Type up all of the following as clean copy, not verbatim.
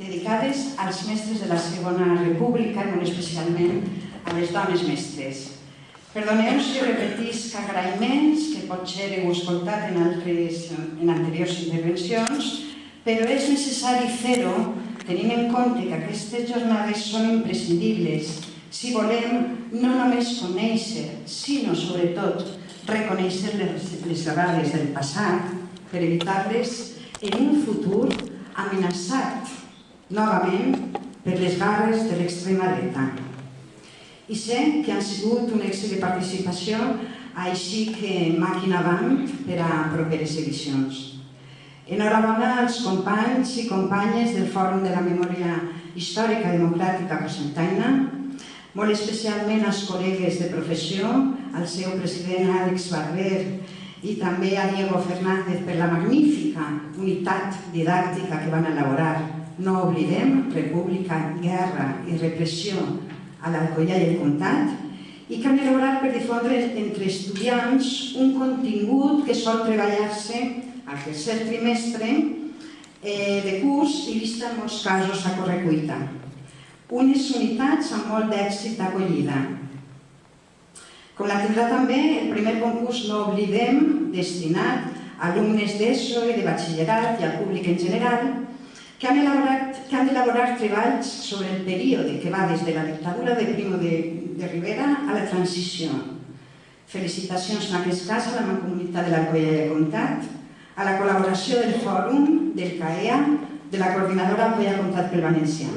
dedicades als mestres de la Segona República, molt especialment a les dones mestres. Perdoneu si repetisc agraïments, que potser heu escoltat en anteriors intervencions, però és necessari fer-ho tenint en compte que aquestes jornades són imprescindibles si volem no només conèixer, sinó sobretot reconèixer les errades del passat per evitar-les en un futur amenaçat novament per les garres de l'extrema dreta. I sé que han sigut un èxit de participació, així que màquina avant per a properes edicions. Enhorabona als companys i companyes del Fòrum de la Memòria Històrica Democràtica Cocentaina, molt especialment als col·legues de professió, al seu president Àlex Barber i també a Diego Fernández per la magnífica unitat didàctica que van elaborar. No oblidem República, Guerra i Repressió a l'Alcoià i el Comtat, i que han elaborat per difondre entre estudiants un contingut que sol treballar-se al tercer trimestre de curs i vista en molts casos a correcuita. Unes unitats amb molt d'èxit d'acollida. Com la tindrà també el primer concurs No Oblidem, destinat a alumnes d'ESO i de batxillerat i al públic en general, que han d'elaborar treballs sobre el període que va des de la dictadura de Primo de Rivera a la transició. Felicitacions en aquest cas a la Mancomunitat de l'Alcoià i el Comtat, a la col·laboració del Fòrum, del CAEA, de la Coordinadora Alcoià Comtat pel Valencià.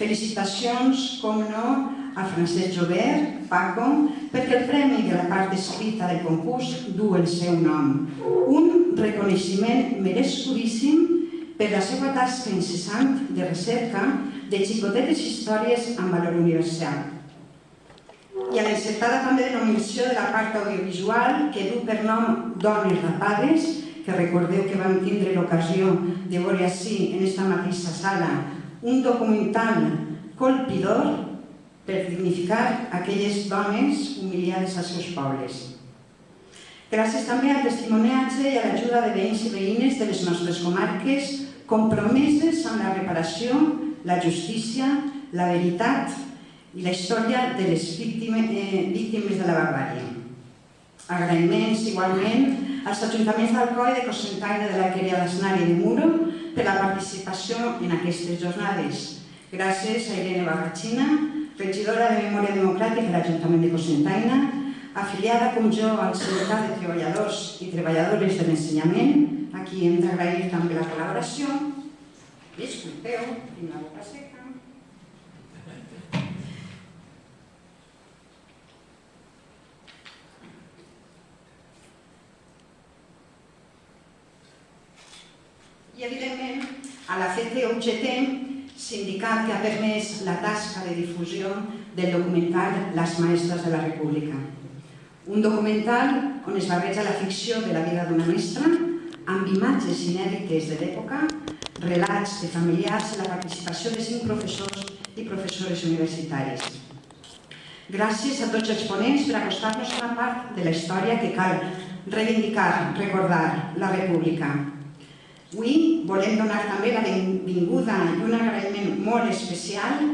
Felicitacions, com no, a Francesc Jobert, Paco, perquè el premi de la part escrita del concurs du el seu nom. Un reconeixement merescudíssim per la seva tasca incessant de recerca de xicotetes històries amb valor universal. I a l'encertada també denominació de la part audiovisual que du per nom Dones Rapades, que recordeu que vam tindre l'ocasió de veure així en aquesta mateixa sala un documental colpidor per dignificar aquelles dones humiliades als seus pobles. Gràcies també al testimoniatge i a l'ajuda de veïns i veïnes de les nostres comarques compromeses amb la reparació, la justícia, la veritat i la història de les víctimes de la barbàrie. Agraïments igualment als ajuntaments d'Alcoi, de Cocentaina, de l'Alqueria d'Aznar i de Muro per la participació en aquestes jornades. Gràcies a Irene Barrachina, regidora de Memòria Democràtica de l'Ajuntament de Cocentaina, afiliada com jo al Sindicat de Treballadors i Treballadores de l'Ensenyament, a qui hem d'agrair també la col·laboració. Disculpeu, tinc la boca seca. I, evidentment, a la CT-UGT, sindicat que ha permès la tasca de difusió del documental Les Maestres de la República. Un documental on es barreja la ficció de la vida d'una mestra amb imatges inèdites de l'època, relats de familiars i la participació de 5 professors i professores universitaris. Gràcies a tots els ponents per acostar-nos a una part de la història que cal reivindicar, recordar, la República. Avui volem donar també la benvinguda i un agraïment molt especial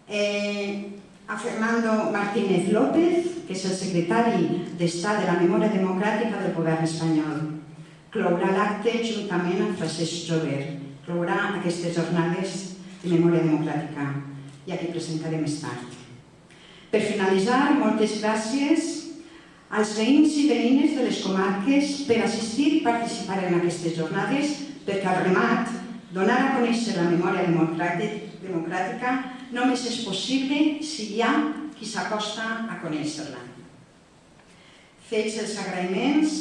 a Fernando Martínez López, que és el secretari d'Estat de la Memòria Democràtica del govern espanyol. Clourà l'acte juntament amb Francesc Jobert. Clourà aquestes jornades de Memòria Democràtica i aquí presentaré més tard. Per finalitzar, moltes gràcies als veïns i veïnes de les comarques per assistir i participar en aquestes jornades, perquè al remat, donar a conèixer la memòria democràtica només és possible si hi ha qui s'acosta a conèixer-la. Fets els agraïments,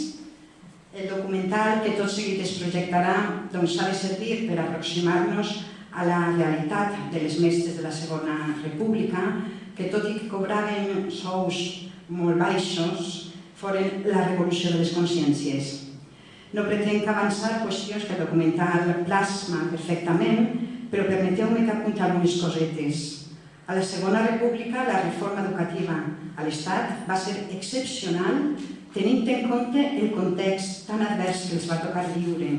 el documental que tot seguit es projectarà ha de servir per aproximar-nos a la realitat de les mestres de la Segona República, que tot i que cobraven sous molt baixos, foren la revolució de les consciències. No pretenc avançar qüestions que el documental plasma perfectament, però permeteu-me que apunti algunes cosetes. A la Segona República, la reforma educativa a l'Estat va ser excepcional tenint en compte el context tan advers que els va tocar viure.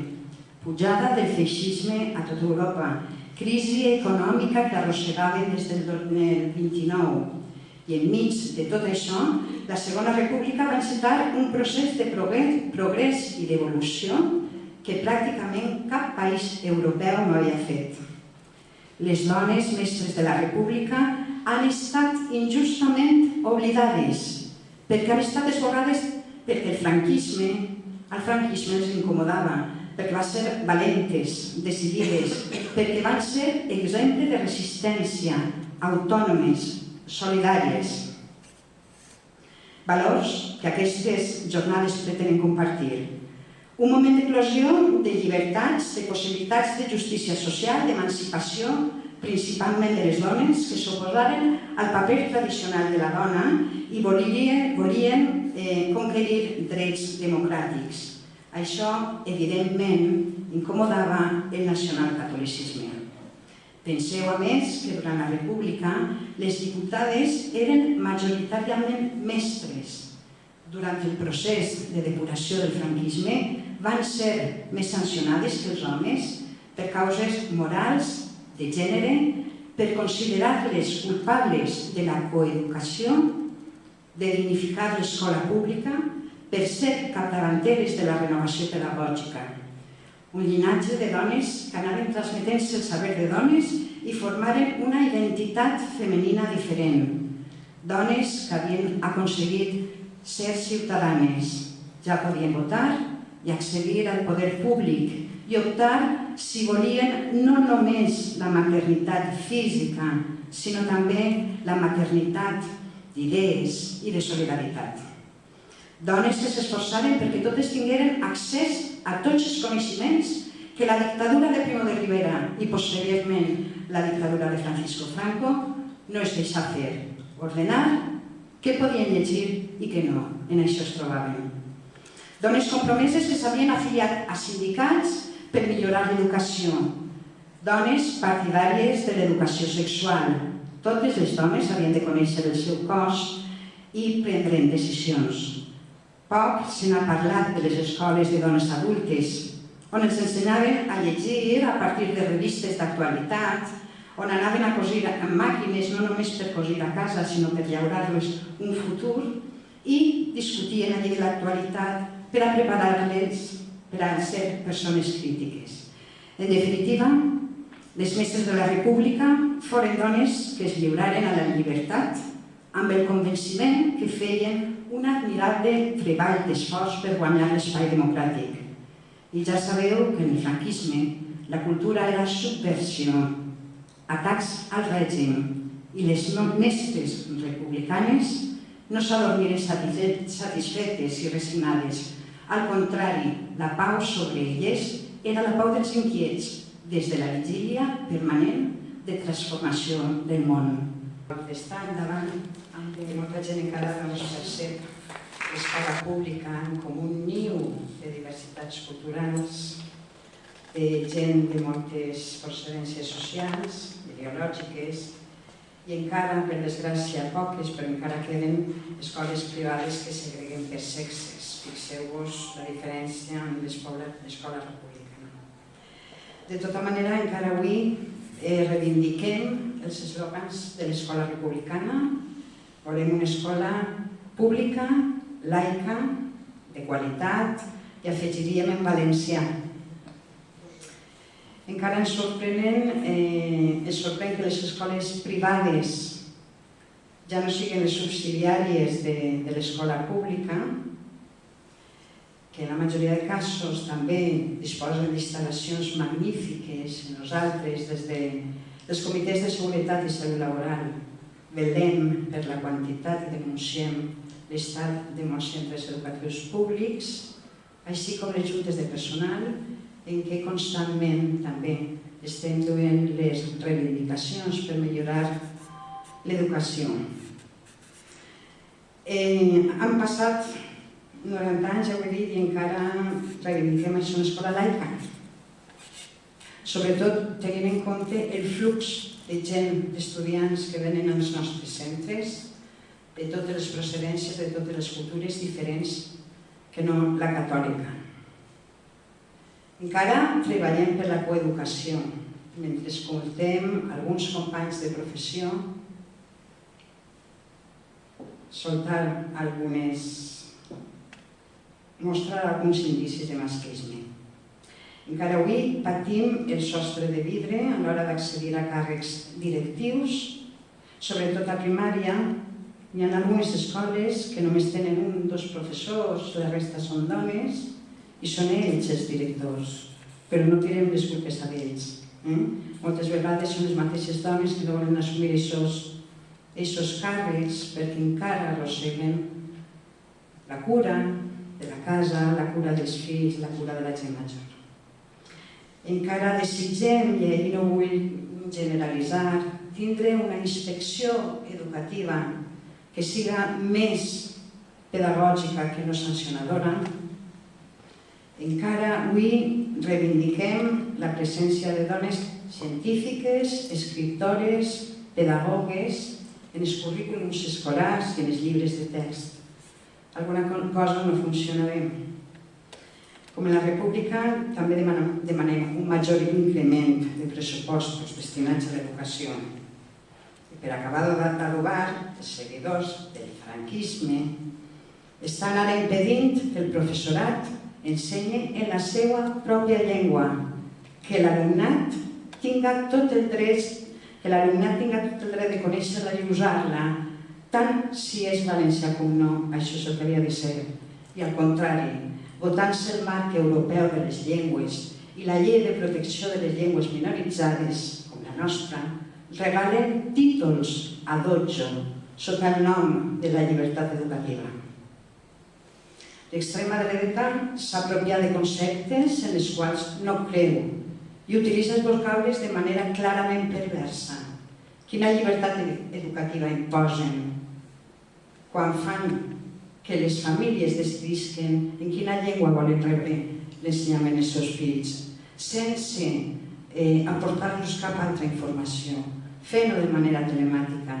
pujada del feixisme a tota Europa, crisi econòmica que arrossegaven des del 29. I enmig de tot això, la Segona República va encetar un procés de progrés i d'evolució que pràcticament cap país europeu no havia fet. Les dones mestres de la República han estat injustament oblidades perquè han estat esborrades perquè el franquisme els incomodava, perquè van ser valentes, decidides, perquè van ser exemple de resistència, autònomes, solidàries. Valors que aquestes jornades pretenen compartir. Un moment d'eclosió de llibertats, de possibilitats de justícia social, d'emancipació, principalment de les dones, que s'oposaren al paper tradicional de la dona i volien conquerir drets democràtics. Això, evidentment, incomodava el nacionalcatolicisme. Penseu, a més, que durant la República les diputades eren majoritàriament mestres. Durant el procés de depuració del franquisme van ser més sancionades que els homes per causes morals, de gènere, per considerar-les culpables de la coeducació, de dignificar l'escola pública, per ser capdavanteres de la renovació pedagògica. Un llinatge de dones que anaven transmetent-se el saber de dones i formaren una identitat femenina diferent. Dones que havien aconseguit ser ciutadanes, ja podien votar i accedir al poder públic i optar si volien no només la maternitat física, sinó també la maternitat d'idees i de solidaritat. Dones que s'esforçaren perquè totes tingueren accés a tots els coneixements que la dictadura de Primo de Rivera i posteriorment la dictadura de Francisco Franco no es deixà fer. Ordenar què podien llegir i què no. En això es trobaven. Dones compromeses que s'havien afiliat a sindicats per millorar l'educació. Dones partidàries de l'educació sexual. Totes les dones havien de conèixer el seu cos i prendre'n decisions. Poc se n'ha parlat de les escoles de dones adultes, on els ensenyaven a llegir a partir de revistes d'actualitat, on anaven a cosir amb màquines no només per cosir a casa, sinó per llaurar-los un futur, i discutien allí de l'actualitat per a preparar-les per a ser persones crítiques. En definitiva, les mestres de la República foren dones que es lliuraren a la llibertat amb el convenciment que feien un admirable treball d'esforç per guanyar l'espai democràtic. I ja sabeu que en el franquisme la cultura era subversió, atacs al règim, i les mestres republicanes no s'adormiren satisfetes i resignades. Al contrari, la pau sobre elles era la pau dels inquiets, des de la vigília permanent de transformació del món. D'estar endavant, que molta gent encara no es percep l'escola pública com un niu de diversitats culturals, de gent de moltes procedències socials, ideològiques, i encara, per desgràcia, poques, però encara queden escoles privades que segreguen per sexes. Fixeu-vos la diferència amb l'escola republicana. De tota manera, encara avui reivindiquem els eslògans de l'escola republicana. Volem una escola pública, laica, de qualitat, i afegiríem en valencià. Encara ens sorprèn que les escoles privades ja no siguin les subsidiàries de l'escola pública, que en la majoria de casos també disposen d'instal·lacions magnífiques. Nosaltres, des dels comitès de seguretat i salut laboral, velem per la quantitat i denunciem l'estat de molts centres educatius públics, així com les juntes de personal, en què constantment també estem duent les reivindicacions per millorar l'educació. Han passat 90 anys, ja ho he dit, i encara reivindiquem això, una escola laica. Sobretot tenint en compte el flux de gent, d'estudiants que venen als nostres centres, de totes les procedències, de totes les cultures diferents que no la catòlica. Encara treballem per la coeducació, mentre escoltem alguns companys de professió mostrar alguns indicis de masclisme. Encara avui patim el sostre de vidre a l'hora d'accedir a càrrecs directius, sobretot a primària. Hi ha algunes escoles que només tenen 1 o 2 professors, la resta són dones, i són ells els directors, però no tirem les culpes a ells. Moltes vegades són les mateixes dones que no volen assumir aquests càrrecs perquè encara arrosseguen la cura de la casa, la cura dels fills, la cura de la gent major. Encara desitgem, i no vull generalitzar, tindre una inspecció educativa que siga més pedagògica que no sancionadora. Encara avui reivindiquem la presència de dones científiques, escriptores, pedagogues en els currículums escolars i en els llibres de text. Alguna cosa no funciona bé. Com en la República, també demanem un major increment de pressupostos destinats a l'educació. Per acabar d'adobar, els seguidors del franquisme estan ara impedint que el professorat ensenyi en la seva pròpia llengua, que l'alumnat tinga tot el dret de conèixer-la i usar-la, tant si és valencià com no, això és el que havia de ser. I al contrari, votant-se el marc europeu de les llengües i la llei de protecció de les llengües minoritzades, com la nostra, regalen títols a 12 sota el nom de la llibertat educativa. L'extrema dreta s'apropia de conceptes en els quals no creu i utilitza els vocables de manera clarament perversa. Quina llibertat educativa imposen quan fan que les famílies decidisquen en quina llengua volen rebre l'ensenyament als seus fills, sense aportar-los cap altra informació, fent-ho de manera telemàtica.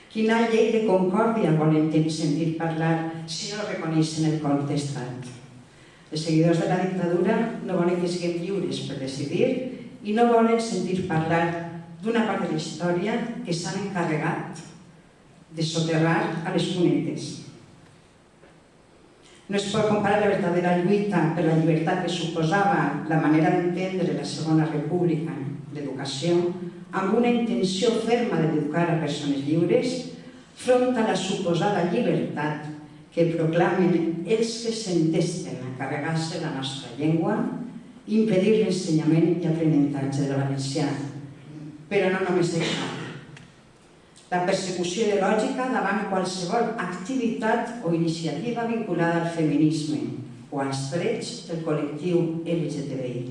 Quina llei de concòrdia volen sentir parlar si no reconeixen el cop d'estat? Els seguidors de la dictadura no volen que siguem lliures per decidir i no volen sentir parlar d'una part de la història que s'han encarregat de soterrar a les cunetes. No es pot comparar la verdadera lluita per la llibertat que suposava la manera d'entendre la Segona República, l'educació, amb una intenció ferma d'educar a persones lliures, front a la suposada llibertat que proclamen els que s'entesten a carregar-se la nostra llengua i impedir l'ensenyament i aprenentatge del valencià. Però no només això. La persecució ideològica davant qualsevol activitat o iniciativa vinculada al feminisme o als drets del col·lectiu LGTBI.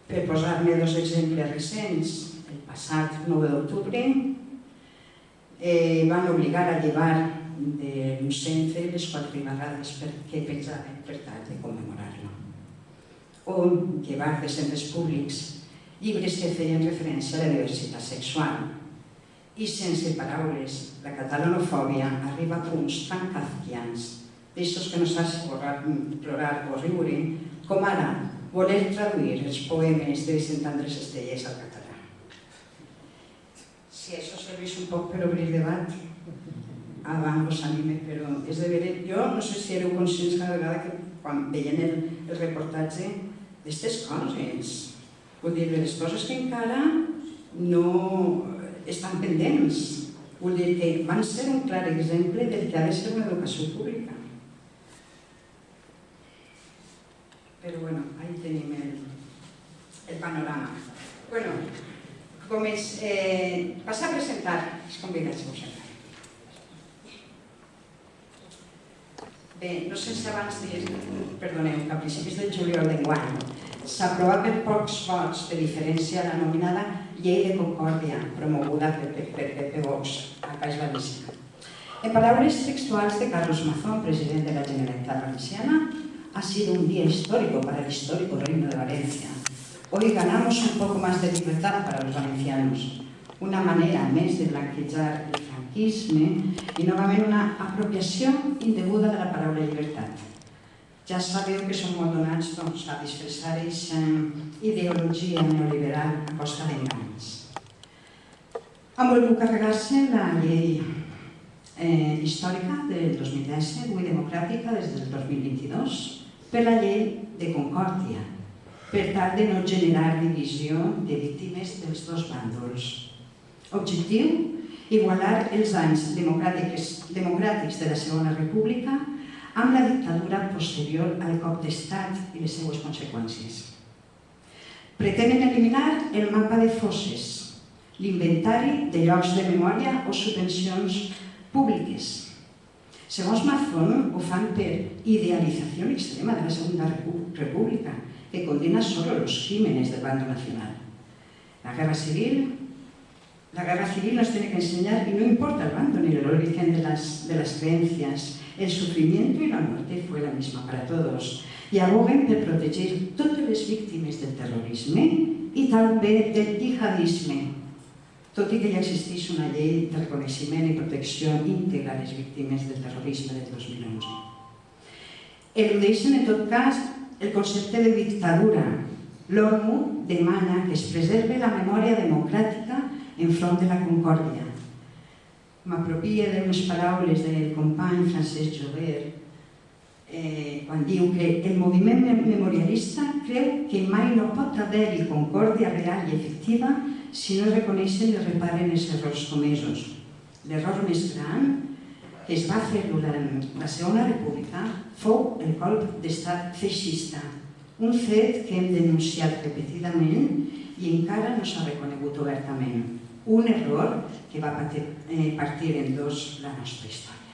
Per posar-ne 2 exemples recents, el passat 9 d'octubre van obligar a llevar d'un centre les 4 barrades que penjaven per tal de commemorar-lo. O llevar de centres públics llibres que feien referència a la diversitat sexual. I sense paraules, la catalanofòbia arriba a punts tan kafkians, d'aixòs que no saps plorar o riure, com ara voler traduir els poemes de Vicent Andrés Estellés al català. Si això serveix un poc per obrir debat, avant vos anime, però és de veure, jo no sé si éreu conscients cada vegada que quan veien el reportatge d'aquestes coses, vull dir, de les coses que encara no estan pendents. Vull dir que van ser un clar exemple del que ha de ser una educació pública. Però bueno, ahí tenim el panorama. Bueno, passar a presentar els convidats que us hem fet. Bé, no sé si abans dir, perdoneu, que a principis del juliol d'enguany s'aprova per pocs vots de diferència la nominada Llei de Concòrdia, promoguda per PP Vox al País Valencià. En palabras textuales de Carlos Mazón, presidente de la Generalitat Valenciana, ha sido un día histórico para el histórico Reino de Valencia. Hoy ganamos un poco más de libertad para los valencianos, una manera més de blanquejar el franquisme i novament una apropiació indeguda de la paraula llibertat. Ja sabeu que som molt donats a disfressar aquesta ideologia neoliberal a costa d'enganys. Han volgut carregar-se la llei històrica del 2017, avui democràtica des del 2022, per la llei de concòrdia, per tal de no generar divisió de víctimes dels dos bàndols. Objectiu: igualar els anys democràtics de la Segona República amb la dictadura posterior al cop d'estat i les seues conseqüències. Pretenen eliminar el mapa de fosses, l'inventari de llocs de memòria o subvencions públiques. Segons Mazón, ho fan per idealització extrema de la Segunda República, que condena solo los crímenes del bando nacional. La guerra civil nos tiene que enseñar, y no importa el bando ni el origen de las creencias, el sufrimiento y la muerte fue la misma para todos, i aboguen per protegir totes les víctimes del terrorisme i també del jihadisme, tot i que ja existeix una llei de reconeixement i protecció íntegra a les víctimes del terrorisme del 2011. Eludeixen, en tot cas, el concepte de dictadura. L'ONU demana que es preserve la memòria democràtica enfront de la concòrdia. M'apropia d'unes paraules del company Francesc Jover quan diu que el moviment memorialista creu que mai no pot haver-hi concòrdia real i efectiva si no es reconeixen i reparen els errors comesos. L'error més gran que es va fer durant la Segona República fou el colp d'estat feixista, un fet que hem denunciat repetidament i encara no s'ha reconegut obertament. Un error que va partir en dos la nostra història.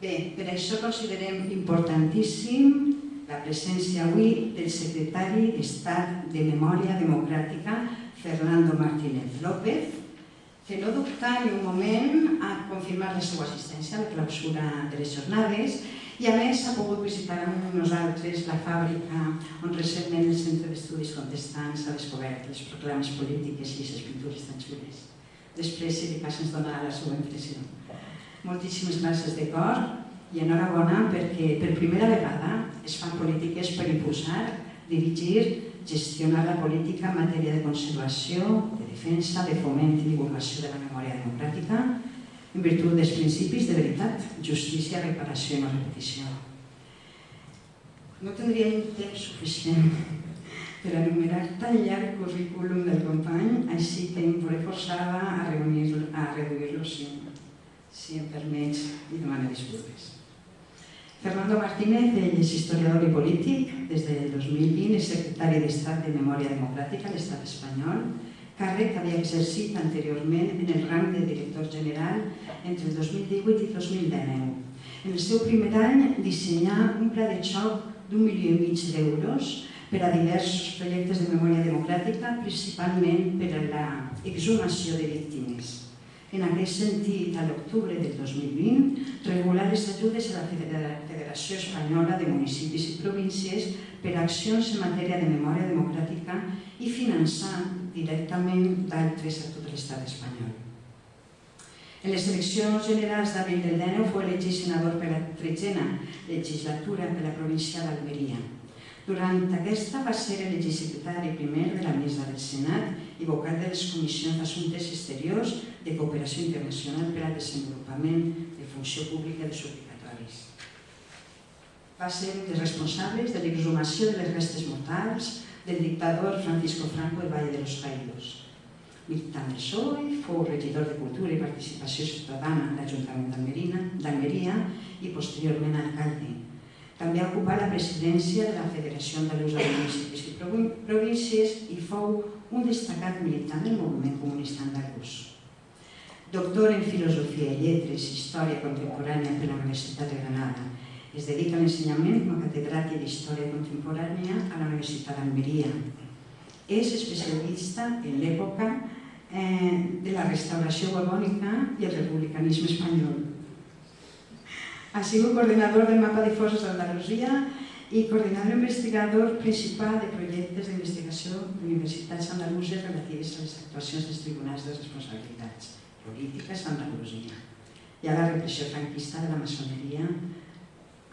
Bé, per això considerem importantíssim la presència avui del secretari d'Estat de Memòria Democràtica, Fernando Martínez López, que no dubta ni un moment a confirmar la seva assistència a la clausura de les jornades i a més ha pogut visitar amb nosaltres la fàbrica on recentment el Centre d'Estudis Contestants ha descobert les proclames polítiques i les pintures tan xules. Després, si li passa, ens dona la seva impressió. Moltíssimes gràcies de cor i enhorabona perquè per primera vegada es fan polítiques per impulsar, dirigir, gestionar la política en matèria de conservació, de defensa, de foment i divulgació de la memòria democràtica en virtut dels principis de veritat, justícia, reparació i no repetició. No tindríem temps suficient per enumerar tan llarg currículum del company, així que em veuré forçada a reduir-lo si em permets i demano disculpes. Fernando Martínez és historiador i polític. Des del 2020 és secretari d'Estat de Memòria Democràtica a l'Estat espanyol, càrrec que havia exercit anteriorment en el rang de director general entre el 2018 i 2019. En el seu primer any dissenyà un pla de xoc d'1,5 milió d'euros per a diversos projectes de memòria democràtica, principalment per a l'exhumació de víctimes. En aquest sentit, a l'octubre del 2020, regular les ajudes a la Federació Espanyola de Municipis i Províncies per a accions en matèria de memòria democràtica i finançar directament d'altres a tot l'estat espanyol. En les eleccions generals d'abril del 19 fou elegit senador per la 13a legislatura per la província d'Almeria. Durant aquesta va ser elegit secretari primer de la mesa del Senat i vocal de les comissions d'assumptes exteriors de cooperació internacional per al desenvolupament de funció pública de suplicatoris. Va ser un dels responsables de l'exhumació de les restes mortals del dictador Francisco Franco del Valle de los Caídos. Militant del PSOE, fou regidor de Cultura i Participació Ciutadana a l'Ajuntament d'Almeria i posteriorment alcalde. També ha ocupat la presidència de la Federació Andalusa de Municipis i Províncies i fou un destacat militant del moviment comunista andalús. Doctor en Filosofia i Lletres i Història Contemporània per la Universitat de Granada. Es dedica a l'ensenyament com a catedràtic d'Història Contemporània a la Universitat d'Almeria. És especialista en l'època de la restauració borbònica i el republicanisme espanyol. Ha sigut coordinador del mapa de fosses d'Andalusia i coordinador investigador principal de projectes d'investigació d'universitats andaluses relatives a les actuacions dels tribunals de responsabilitats polítiques a Andalusia. Hi ha la repressió franquista de la maçoneria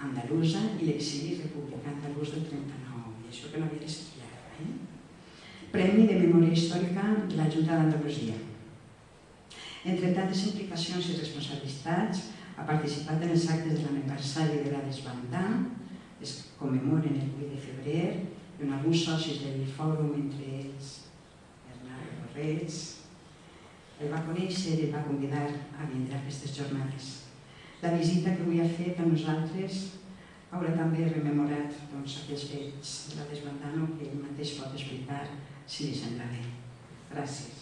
andalusa i l'exili republicà andalús del 39, i això que no havia d'estudiar. Premi de Memòria Històrica de la Junta d'Andalusia. Entre tantes implicacions i responsabilitats, ha participat en els actes de l'aniversari de la desbandada, es commemoren el 8 de febrer, i en alguns socis del fòrum, entre ells Bernat Borreig, el va conèixer i el va convidar a vindre a aquestes jornades. La visita que avui ha fet a nosaltres haurà també rememorat aquells fets de la desbandada que ell mateix pot explicar si li sembla bé. Gràcies.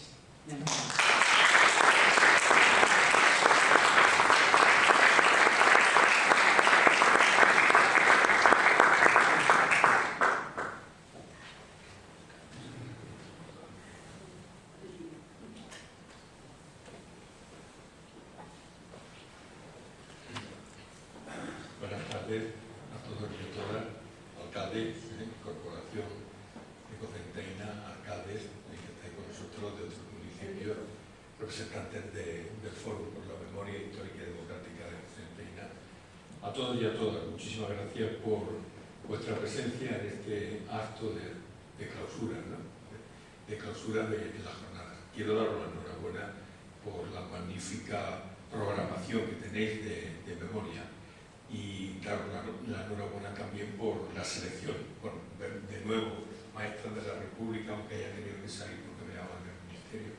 Buenas tardes a todos y a todas, alcaldes, corporación Ecocenteina, alcaldes que estáis con nosotros de otros municipios, representantes del Foro por la Memoria Histórica y Democrática de Ecocenteina. A todos y a todas, muchísimas gracias por vuestra presencia en este acto de clausura, de clausura de la jornada. Quiero daros la enhorabuena por la magnífica programación que tenéis de memoria. Y claro, la enhorabuena también por la selección. Bueno, de nuevo, maestra de la República, aunque haya tenido que salir porque me llaman del Ministerio,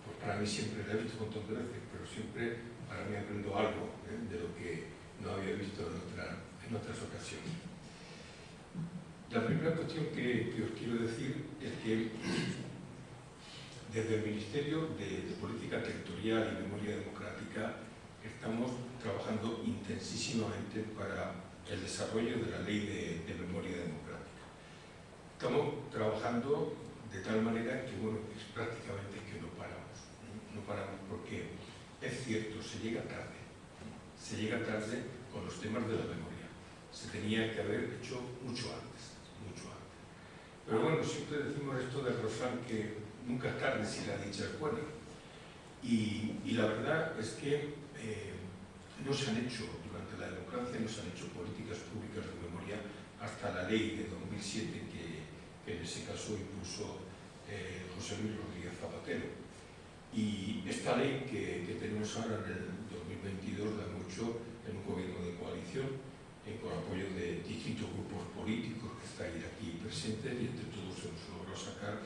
pues para mí siempre la he visto un montón de veces, pero siempre para mí aprendo algo de lo que no había visto en otras ocasiones. La primera cuestión que os quiero decir es que desde el Ministerio de Política Territorial y Memoria Democrática estamos trabajando intensísimamente para el desarrollo de la Ley de Memoria Democrática. Estamos trabajando de tal manera que, bueno, es prácticamente que no paramos. No paramos porque es cierto, se llega tarde con los temas de la memoria. Se tenía que haber hecho mucho antes. Pero bueno, siempre decimos esto de refrán que nunca es tarde si la dicha es buena. Y la verdad es que no se han hecho, durante la democracia, no se han hecho políticas públicas de memoria hasta la ley de 2007 que en ese caso impuso José Luis Rodríguez Zapatero. Y esta ley que tenemos ahora en el 2022 la hemos hecho en un gobierno de coalición, con apoyo de distintos grupos políticos que estáis aquí presentes, y entre todos hemos logrado sacar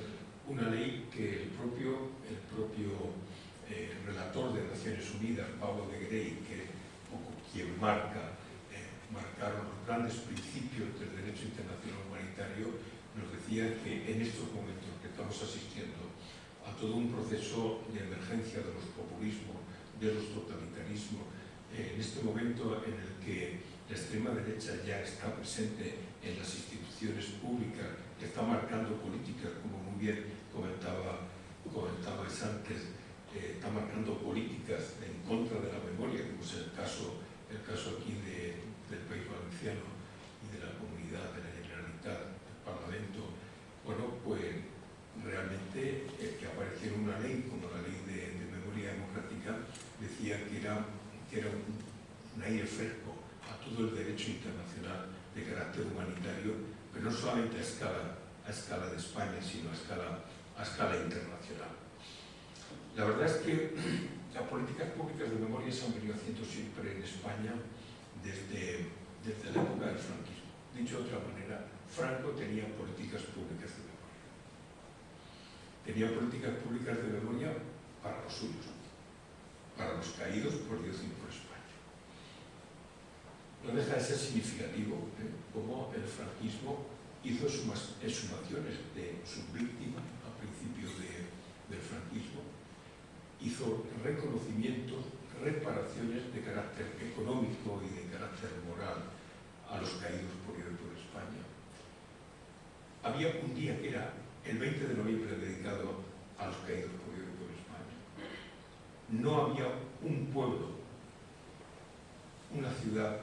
una ley que el propio relator de Naciones Unidas, Pablo de Grey, que es quien marcaron los grandes principios del derecho internacional humanitario, nos decía que en estos momentos que estamos asistiendo a todo un proceso de emergencia de los populismos, de los totalitarismos, en este momento en el que la extrema derecha ya está presente en las instituciones públicas, que está marcando políticas, como muy bien comentabais antes, está marcando políticas en contra de la memoria, como es el caso aquí del País Valenciano y de la Comunidad de la Generalitat, del Parlamento. Bueno, pues realmente que apareciera una ley como la Ley de Memoria Democrática decía que era un aire fresco a todo el derecho internacional de carácter humanitario, pero no solamente a escala de España, sino a escala internacional. La verdad es que las políticas públicas de memoria se han venido haciendo siempre en España desde la época del franquismo. Dicho de otra manera, Franco tenía políticas públicas de memoria. Tenía políticas públicas de memoria para los suyos, para los caídos por Dios y por España. No deja de ser significativo cómo el franquismo hizo exhumaciones de sus víctimas a principios del franquismo, hizo reconocimientos, reparaciones de carácter económico y de carácter moral a los caídos por Dios y por España. Había un día que era el 20 de noviembre dedicado a los caídos por Dios y por España. No había un pueblo, una ciudad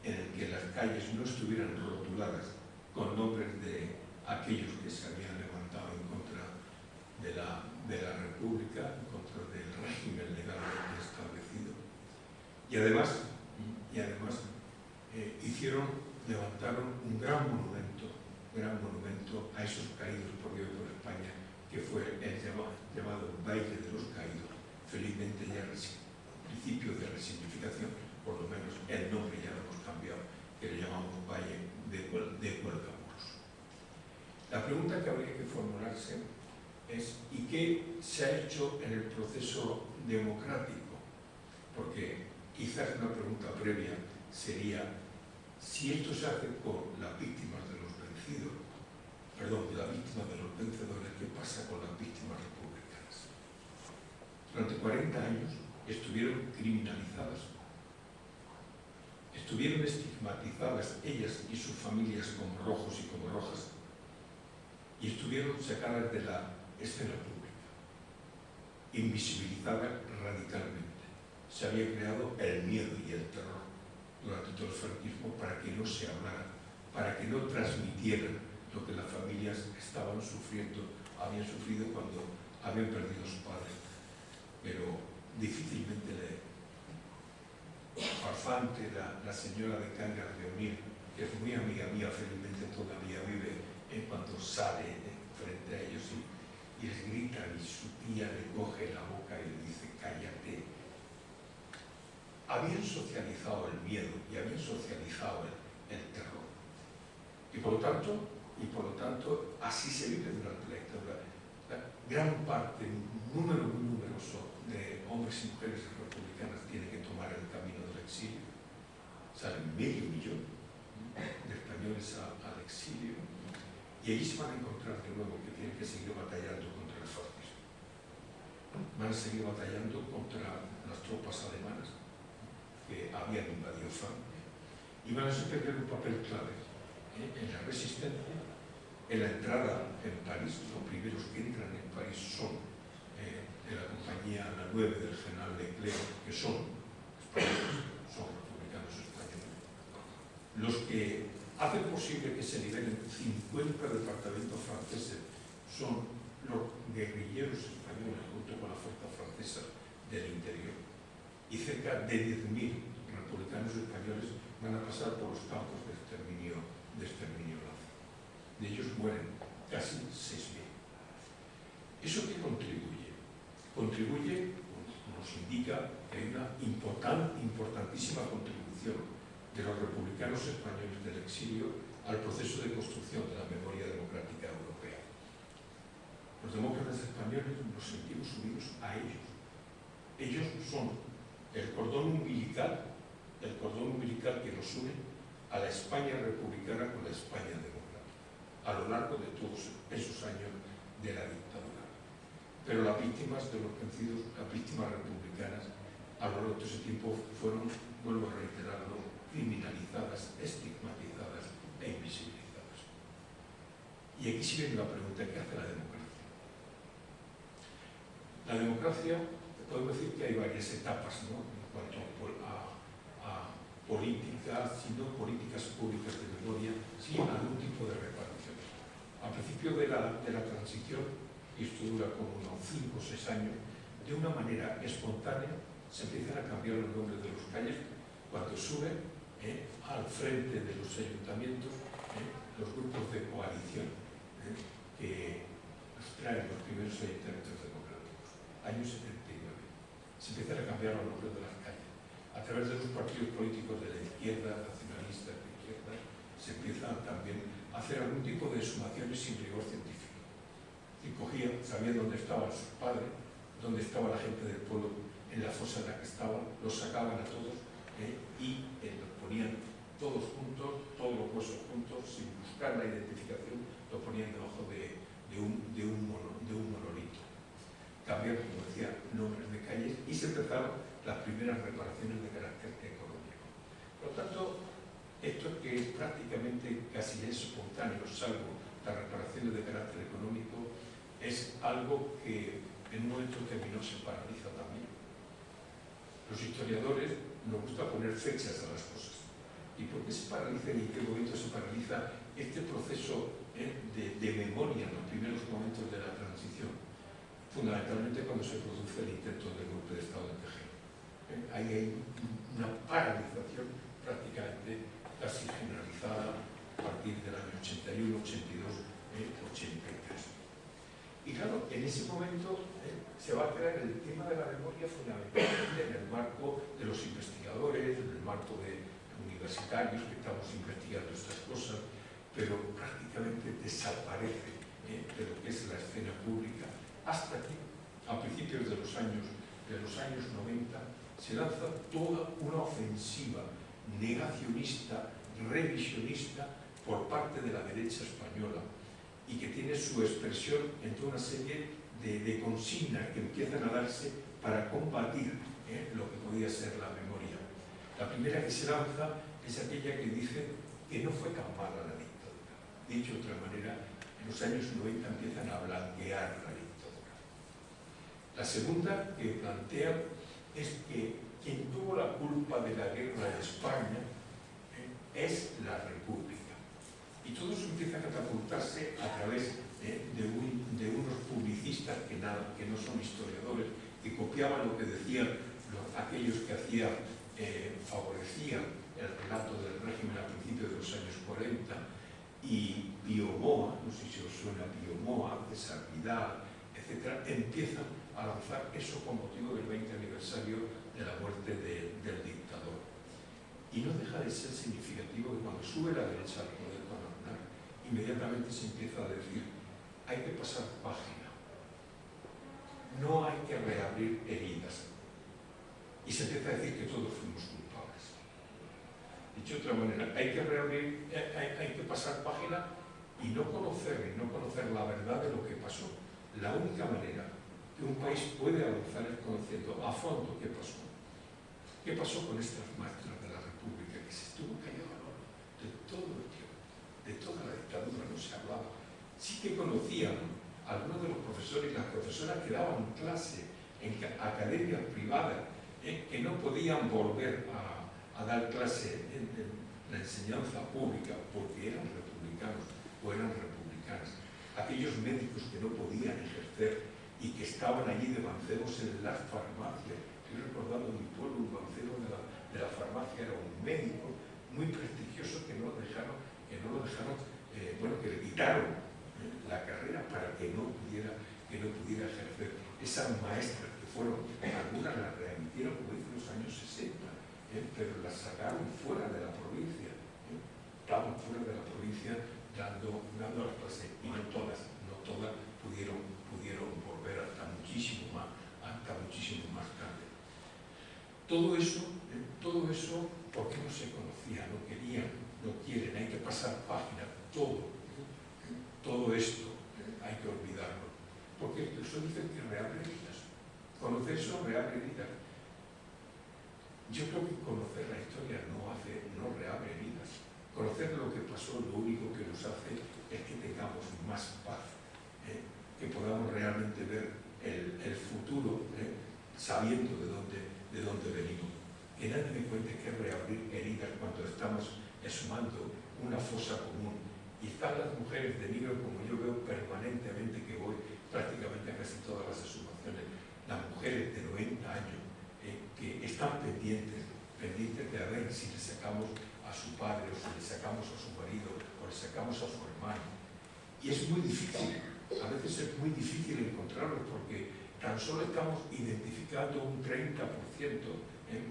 en el que las calles no estuvieran rotuladas con nombres de aquellos que se habían levantado en contra de la República, en contra del régimen legalmente establecido. Y Y además levantaron un gran monumento a esos caídos por Dios y por España, que fue el llamado Baile de los Caídos, felizmente ya principio de resignificación, por lo menos el nombre ya lo hemos cambiado, que le llamamos Valle de Cuelgamuros. La pregunta que habría que formularse es: ¿y qué se ha hecho en el proceso democrático? Porque quizás una pregunta previa sería: si esto se hace con las víctimas de los vencidos, de las víctimas de los vencedores, ¿qué pasa con las víctimas republicanas? Durante 40 años estuvieron criminalizadas, estuvieron estigmatizadas ellas y sus familias como rojos y como rojas, y estuvieron sacadas de la escena pública, invisibilizadas radicalmente. Se había creado el miedo y el terror durante todo el franquismo para que no se hablara, para que no transmitieran lo que las familias estaban sufriendo, habían sufrido cuando habían perdido a su padre. Pero difícilmente Farfante, la señora de Cangas de Onil, que es muy amiga mía, felizmente todavía vive, en cuanto sale frente a ellos y les grita, y su tía le coge la boca y le dice: cállate. Habían socializado el miedo y habían socializado el terror. Y por lo tanto, así se vive durante la dictadura. La gran parte, un número muy numeroso de hombres y mujeres republicanas tiene que tomar el camino del exilio. Salen 500.000 de españoles al exilio, y allí se van a encontrar de nuevo que tienen que seguir batallando contra el fascismo. Van a seguir batallando contra las tropas alemanas que habían invadido Francia, y van a desempeñar un papel clave en la resistencia, en la entrada en París. Los primeros que entran en París son de la compañía La 9 del general Leclerc, que son españoles, son republicanos españoles. Los que hacen posible que se liberen 50 departamentos franceses son los guerrilleros españoles junto con la fuerza francesa del interior. Y cerca de 10.000 republicanos españoles van a pasar por los campos de exterminio nazi. De ellos mueren casi 6.000. ¿Eso qué contribuye? Contribuye, nos indica que hay una importantísima contribución de los republicanos españoles del exilio al proceso de construcción de la memoria democrática europea. Los demócratas españoles nos sentimos unidos a ellos. Ellos son el cordón umbilical que nos une a la España republicana con la España democrática a lo largo de todos esos años de la dictadura. Pero las víctimas de los vencidos, las víctimas republicanas, a lo largo de todo ese tiempo fueron, vuelvo a reiterarlo, criminalizadas, estigmatizadas e invisibilizadas. Y aquí sí viene la pregunta: ¿qué hace la democracia? La democracia, podemos decir que hay varias etapas, ¿no?, en cuanto a políticas, sino políticas públicas de memoria, sin algún tipo de reparación. Al principio de la transición, y esto dura como unos 5 o 6 años, de una manera espontánea se empiezan a cambiar los nombres de los calles cuando suben al frente de los ayuntamientos los grupos de coalición que nos traen los primeros ayuntamientos democráticos. Año 79. Se empiezan a cambiar los nombres de las calles. A través de los partidos políticos de la izquierda, nacionalistas de izquierda, se empiezan también a hacer algún tipo de sumaciones sin rigor científico. Y cogían, sabían dónde estaban sus padres, dónde estaba la gente del pueblo, en la fosa en la que estaban, los sacaban a todos y los ponían todos juntos, todos los huesos juntos, sin buscar la identificación, los ponían debajo de un monolito. Cambiaron, como decía, nombres de calles y se empezaron las primeras reparaciones de carácter económico. Por lo tanto, esto que es prácticamente casi espontáneo, salvo las reparaciones de carácter económico, es algo que en un momento determinado se paraliza también. Los historiadores nos gusta poner fechas a las cosas. ¿Y por qué se paraliza y en qué momento se paraliza este proceso de memoria en los primeros momentos de la transición? Fundamentalmente cuando se produce el intento del golpe de Estado de Tejero. Ahí hay una paralización prácticamente casi generalizada a partir del año 81, 82, 83. Y claro, en ese momento se va a crear el tema de la memoria fundamentalmente en el marco de los investigadores, en el marco de universitarios que estamos investigando estas cosas, pero prácticamente desaparece de lo que es la escena pública hasta que a principios de los años 90 se lanza toda una ofensiva negacionista, revisionista por parte de la derecha española y que tiene su expresión en toda una serie de consignas que empiezan a darse para combatir lo que podía ser la memoria. La primera que se lanza es aquella que dice que no fue tan mala la dictadura. Dicho de otra manera, en los años 90 empiezan a blanquear la dictadura. La segunda que plantean es que quien tuvo la culpa de la guerra de España es la República. Y todo eso empieza a catapultarse a través de unos publicistas que no son historiadores, que copiaban lo que decían aquellos que favorecían el relato del régimen a principios de los años 40, y Pío-Moa, no sé si os suena Pío-Moa, César Vidal, etc., empiezan a lanzar eso con motivo del 20 aniversario de la muerte del dictador. Y no deja de ser significativo que cuando sube la derecha al poder con Aznar, inmediatamente se empieza a decir: hay que pasar página, no hay que reabrir heridas. Y se empieza a decir que todos fuimos culpables. Dicho de otra manera, hay que pasar página y no conocer la verdad de lo que pasó. La única manera que un país puede avanzar es conociendo a fondo qué pasó. ¿Qué pasó con estas maestras de la República? Que se estuvo callado de todo el tiempo, de toda la dictadura, no se hablaba. Sí que conocían algunos de los profesores y las profesoras que daban clase en academias privadas, que no podían volver a dar clase en la enseñanza pública porque eran republicanos o eran republicanas. Aquellos médicos que no podían ejercer y que estaban allí de mancebos en las farmacias. Estoy recordando mi pueblo, un mancebo de la farmacia, era un médico muy prestigioso que no lo dejaron, que le quitaron la carrera para que no pudiera ejercer. Esas maestras que fueron, algunas las readmitieron como dice en los años 60, pero las sacaron fuera de la provincia, estaban fuera de la provincia dando las clases, y no todas pudieron volver hasta muchísimo más tarde. Todo eso, ¿por qué no se conocía? No querían, no quieren, hay que pasar página, todo esto hay que olvidarlo. Porque eso dicen que reabre heridas. Conocer eso reabre heridas. Yo creo que conocer la historia no reabre heridas. Conocer lo que pasó, lo único que nos hace es que tengamos más paz, que podamos realmente ver el futuro, sabiendo de dónde venimos. Que nadie me cuente que es reabrir heridas cuando estamos exhumando una fosa común. Y están las mujeres de negro, como yo veo permanentemente que voy prácticamente a casi todas las exhumaciones, las mujeres de 90 años que están pendientes de a ver si le sacamos a su padre, o si le sacamos a su marido, o le sacamos a su hermano. Y es muy difícil, a veces es muy difícil encontrarlos porque tan solo estamos identificando un 30%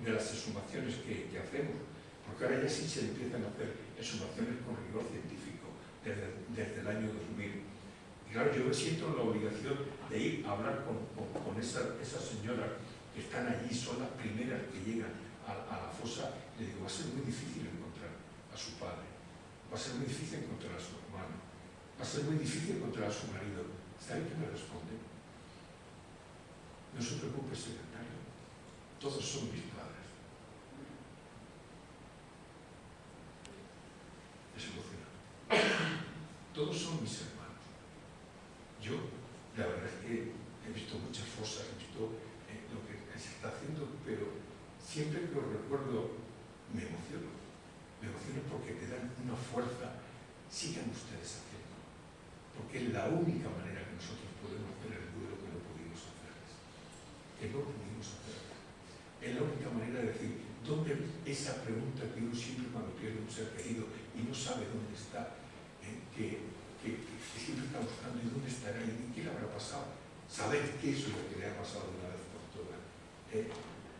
de las exhumaciones que hacemos, porque ahora ya sí se empiezan a hacer exhumaciones con rigor científico desde el año 2000. Y claro, yo me siento en la obligación de ir a hablar con esas señoras que están allí, son las primeras que llegan a la fosa. Le digo, va a ser muy difícil encontrar a su padre, va a ser muy difícil encontrar a su hermano, va a ser muy difícil encontrar a su marido. ¿Sabe qué me responde? No se preocupe, secretario, todos son mis padres. Es emocionante. Todos son mis hermanos. Yo, la verdad es que he visto muchas fosas, he visto lo que se está haciendo, pero siempre que os recuerdo me emociono. Me emociono porque te dan una fuerza. Sigan ustedes haciendo, porque es la única manera que nosotros podemos hacer el duelo que no pudimos hacerles. Es la única manera de decir, ¿dónde esa pregunta que uno siempre cuando pierde un ser querido y no sabe dónde está, que siempre está buscando y dónde estará y qué le habrá pasado? Saber qué es lo que le ha pasado de una vez por todas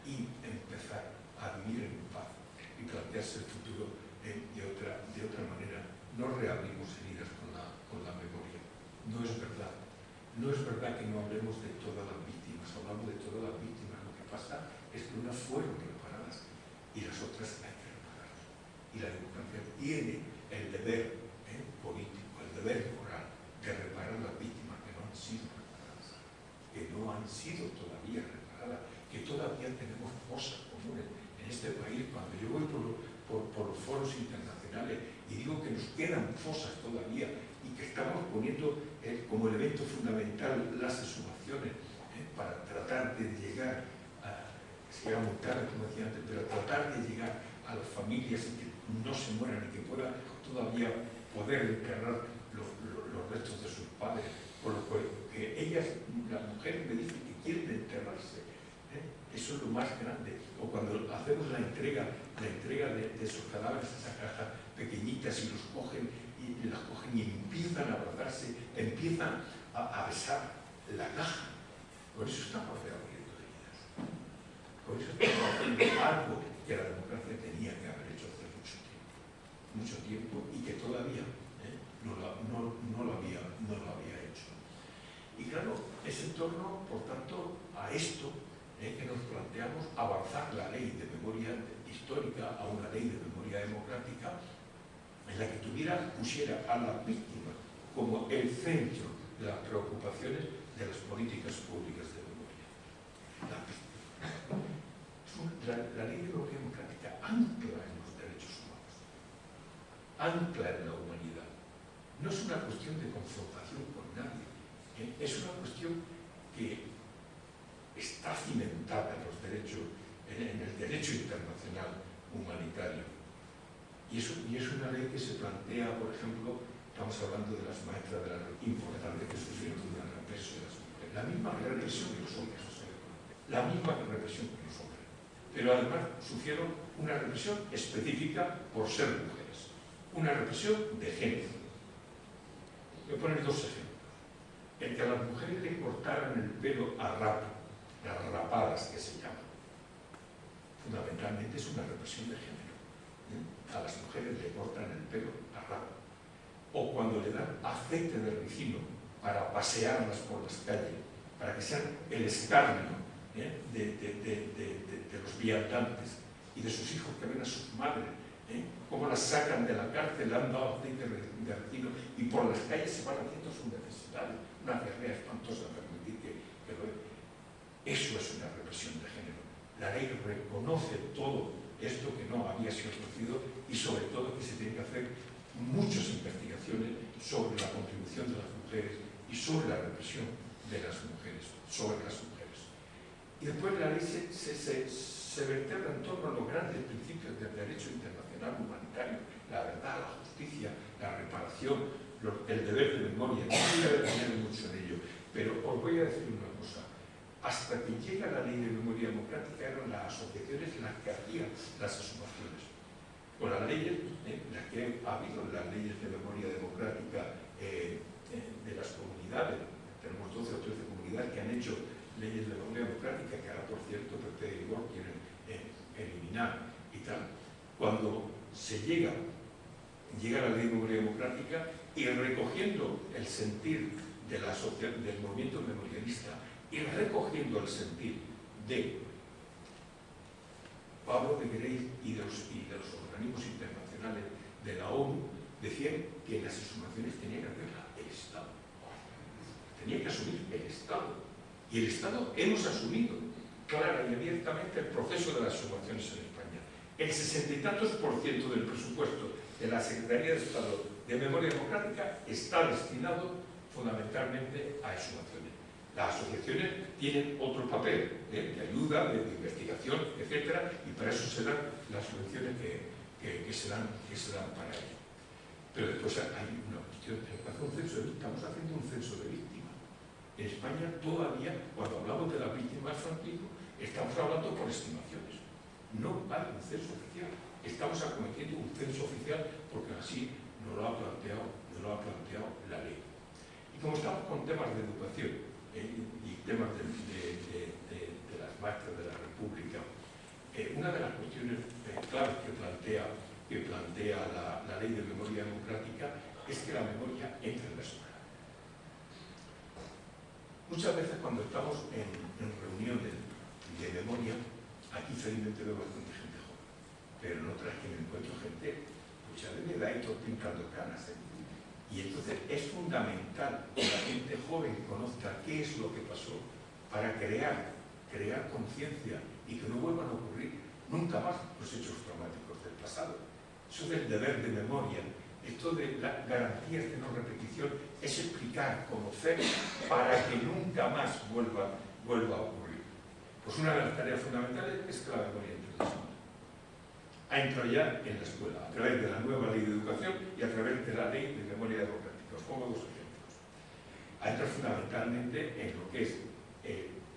y empezar a vivir en paz y plantearse el futuro de otra manera. No reabrimos heridas con la memoria. No es verdad. No es verdad que no hablemos de todas las víctimas. Hablamos de todas las víctimas. Lo que pasa es que unas fueron reparadas y las otras hay que repararlas. Y la democracia tiene el deber político, el deber moral de reparar las víctimas que no han sido reparadas, que no han sido todavía reparadas, que todavía tenemos fosas comunes en este país. Cuando yo voy por los foros internacionales y digo que nos quedan fosas todavía y que estamos poniendo como elemento fundamental las exhumaciones para tratar de llegar a, sea muy tarde, como decía antes, pero tratar de llegar a las familias y que no se mueran y que puedan todavía poder enterrar los restos de sus padres, por lo que ellas, las mujeres, me dicen que quieren enterrarse. Eso es lo más grande. O cuando hacemos la entrega de esos cadáveres, esas cajas pequeñitas, y los cogen y las cogen y empiezan a abrazarse, empiezan a besar la caja. Por eso estamos reabriendo heridas. Por eso estamos haciendo algo que la democracia tenía que haber hecho hace mucho tiempo y que todavía no lo había hecho. Y claro, es en torno, por tanto, a esto que nos planteamos avanzar la ley de memoria histórica a una ley de memoria democrática en la que pusiera a las víctimas como el centro de las preocupaciones de las políticas públicas de memoria. La ley de memoria democrática ancla en los derechos humanos, ancla en la humanidad. No es una cuestión de confrontación con nadie, es una cuestión que está cimentada en los derechos, en el derecho internacional humanitario. Y es una ley que se plantea, por ejemplo, estamos hablando de las maestras de la importante que sufrieron una represión de las mujeres, la misma represión que los hombres, la misma represión que los hombres, pero además sufrieron una represión específica por ser mujeres, una represión de género. Voy a poner dos ejemplos. El que a las mujeres le cortaran el pelo a rapo, las rapadas que se llaman, fundamentalmente es una represión de género. A las mujeres le cortan el pelo a rapo. O cuando le dan aceite de ricino para pasearlas por las calles, para que sean el escarnio de los viandantes y de sus hijos que ven a sus madres, cómo las sacan de la cárcel, le han dado aceite de ricino y por las calles se van haciendo sus necesidades. Una diarrea espantosa, permitir que lo vean. Eso es una represión de género. La ley reconoce todo esto que no había sido conocido y sobre todo que se tienen que hacer muchas investigaciones sobre la contribución de las mujeres y sobre la represión de las mujeres, sobre las mujeres. Y después la ley se vertebra en torno a los grandes principios del derecho internacional humanitario, la verdad, la justicia, la reparación, el deber de memoria. No voy a detener mucho en ello, pero os voy a decir una cosa. Hasta que llega la ley de memoria democrática eran las asociaciones las que hacían las exhumaciones. Con las leyes, las que ha habido las leyes de memoria democrática de las comunidades, tenemos 12 o 13 comunidades que han hecho leyes de memoria democrática que ahora, por cierto, PP y Igor quieren eliminar y tal. Cuando se llega la ley de memoria democrática y recogiendo el sentir de del movimiento memorialista y recogiendo el sentir de Pablo de Grey y de los organismos internacionales de la ONU, decían que las exhumaciones tenían que hacerlas el Estado. Tenía que asumir el Estado. Y el Estado hemos asumido clara y abiertamente el proceso de las exhumaciones en España. El 60 y tantos % del presupuesto de la Secretaría de Estado de Memoria Democrática está destinado fundamentalmente a exhumaciones. Las asociaciones tienen otro papel de ayuda, de investigación, etcétera, y para eso se dan las subvenciones que se dan para ello. Pero después hay una cuestión, estamos haciendo un censo de víctimas. En España todavía, cuando hablamos de las víctimas del franquismo, Estamos hablando por estimaciones. No hay un censo oficial. Estamos acometiendo un censo oficial porque así nos lo ha planteado la ley. Y como estamos con temas de educación y temas de las marchas de la República, una de las cuestiones claves que plantea la ley de memoria democrática es que la memoria entre en la escuela. Muchas veces cuando estamos en reuniones de memoria, aquí felizmente veo bastante gente joven, pero en otras que me encuentro gente mucha de mi edad y todo pintando canas. Y entonces es fundamental que la gente joven conozca qué es lo que pasó para crear conciencia y que no vuelvan a ocurrir nunca más los hechos traumáticos del pasado. Eso del deber de memoria, esto de las garantías de no repetición, es explicar, conocer, para que nunca más vuelva a ocurrir. Pues una de las tareas fundamentales es que la memoria entre en la escuela. Ha entrado ya en la escuela, a través de la nueva ley de educación y a través de la ley de memoria democrática. Os pongo dos ejemplos. Ha entrado fundamentalmente en lo que es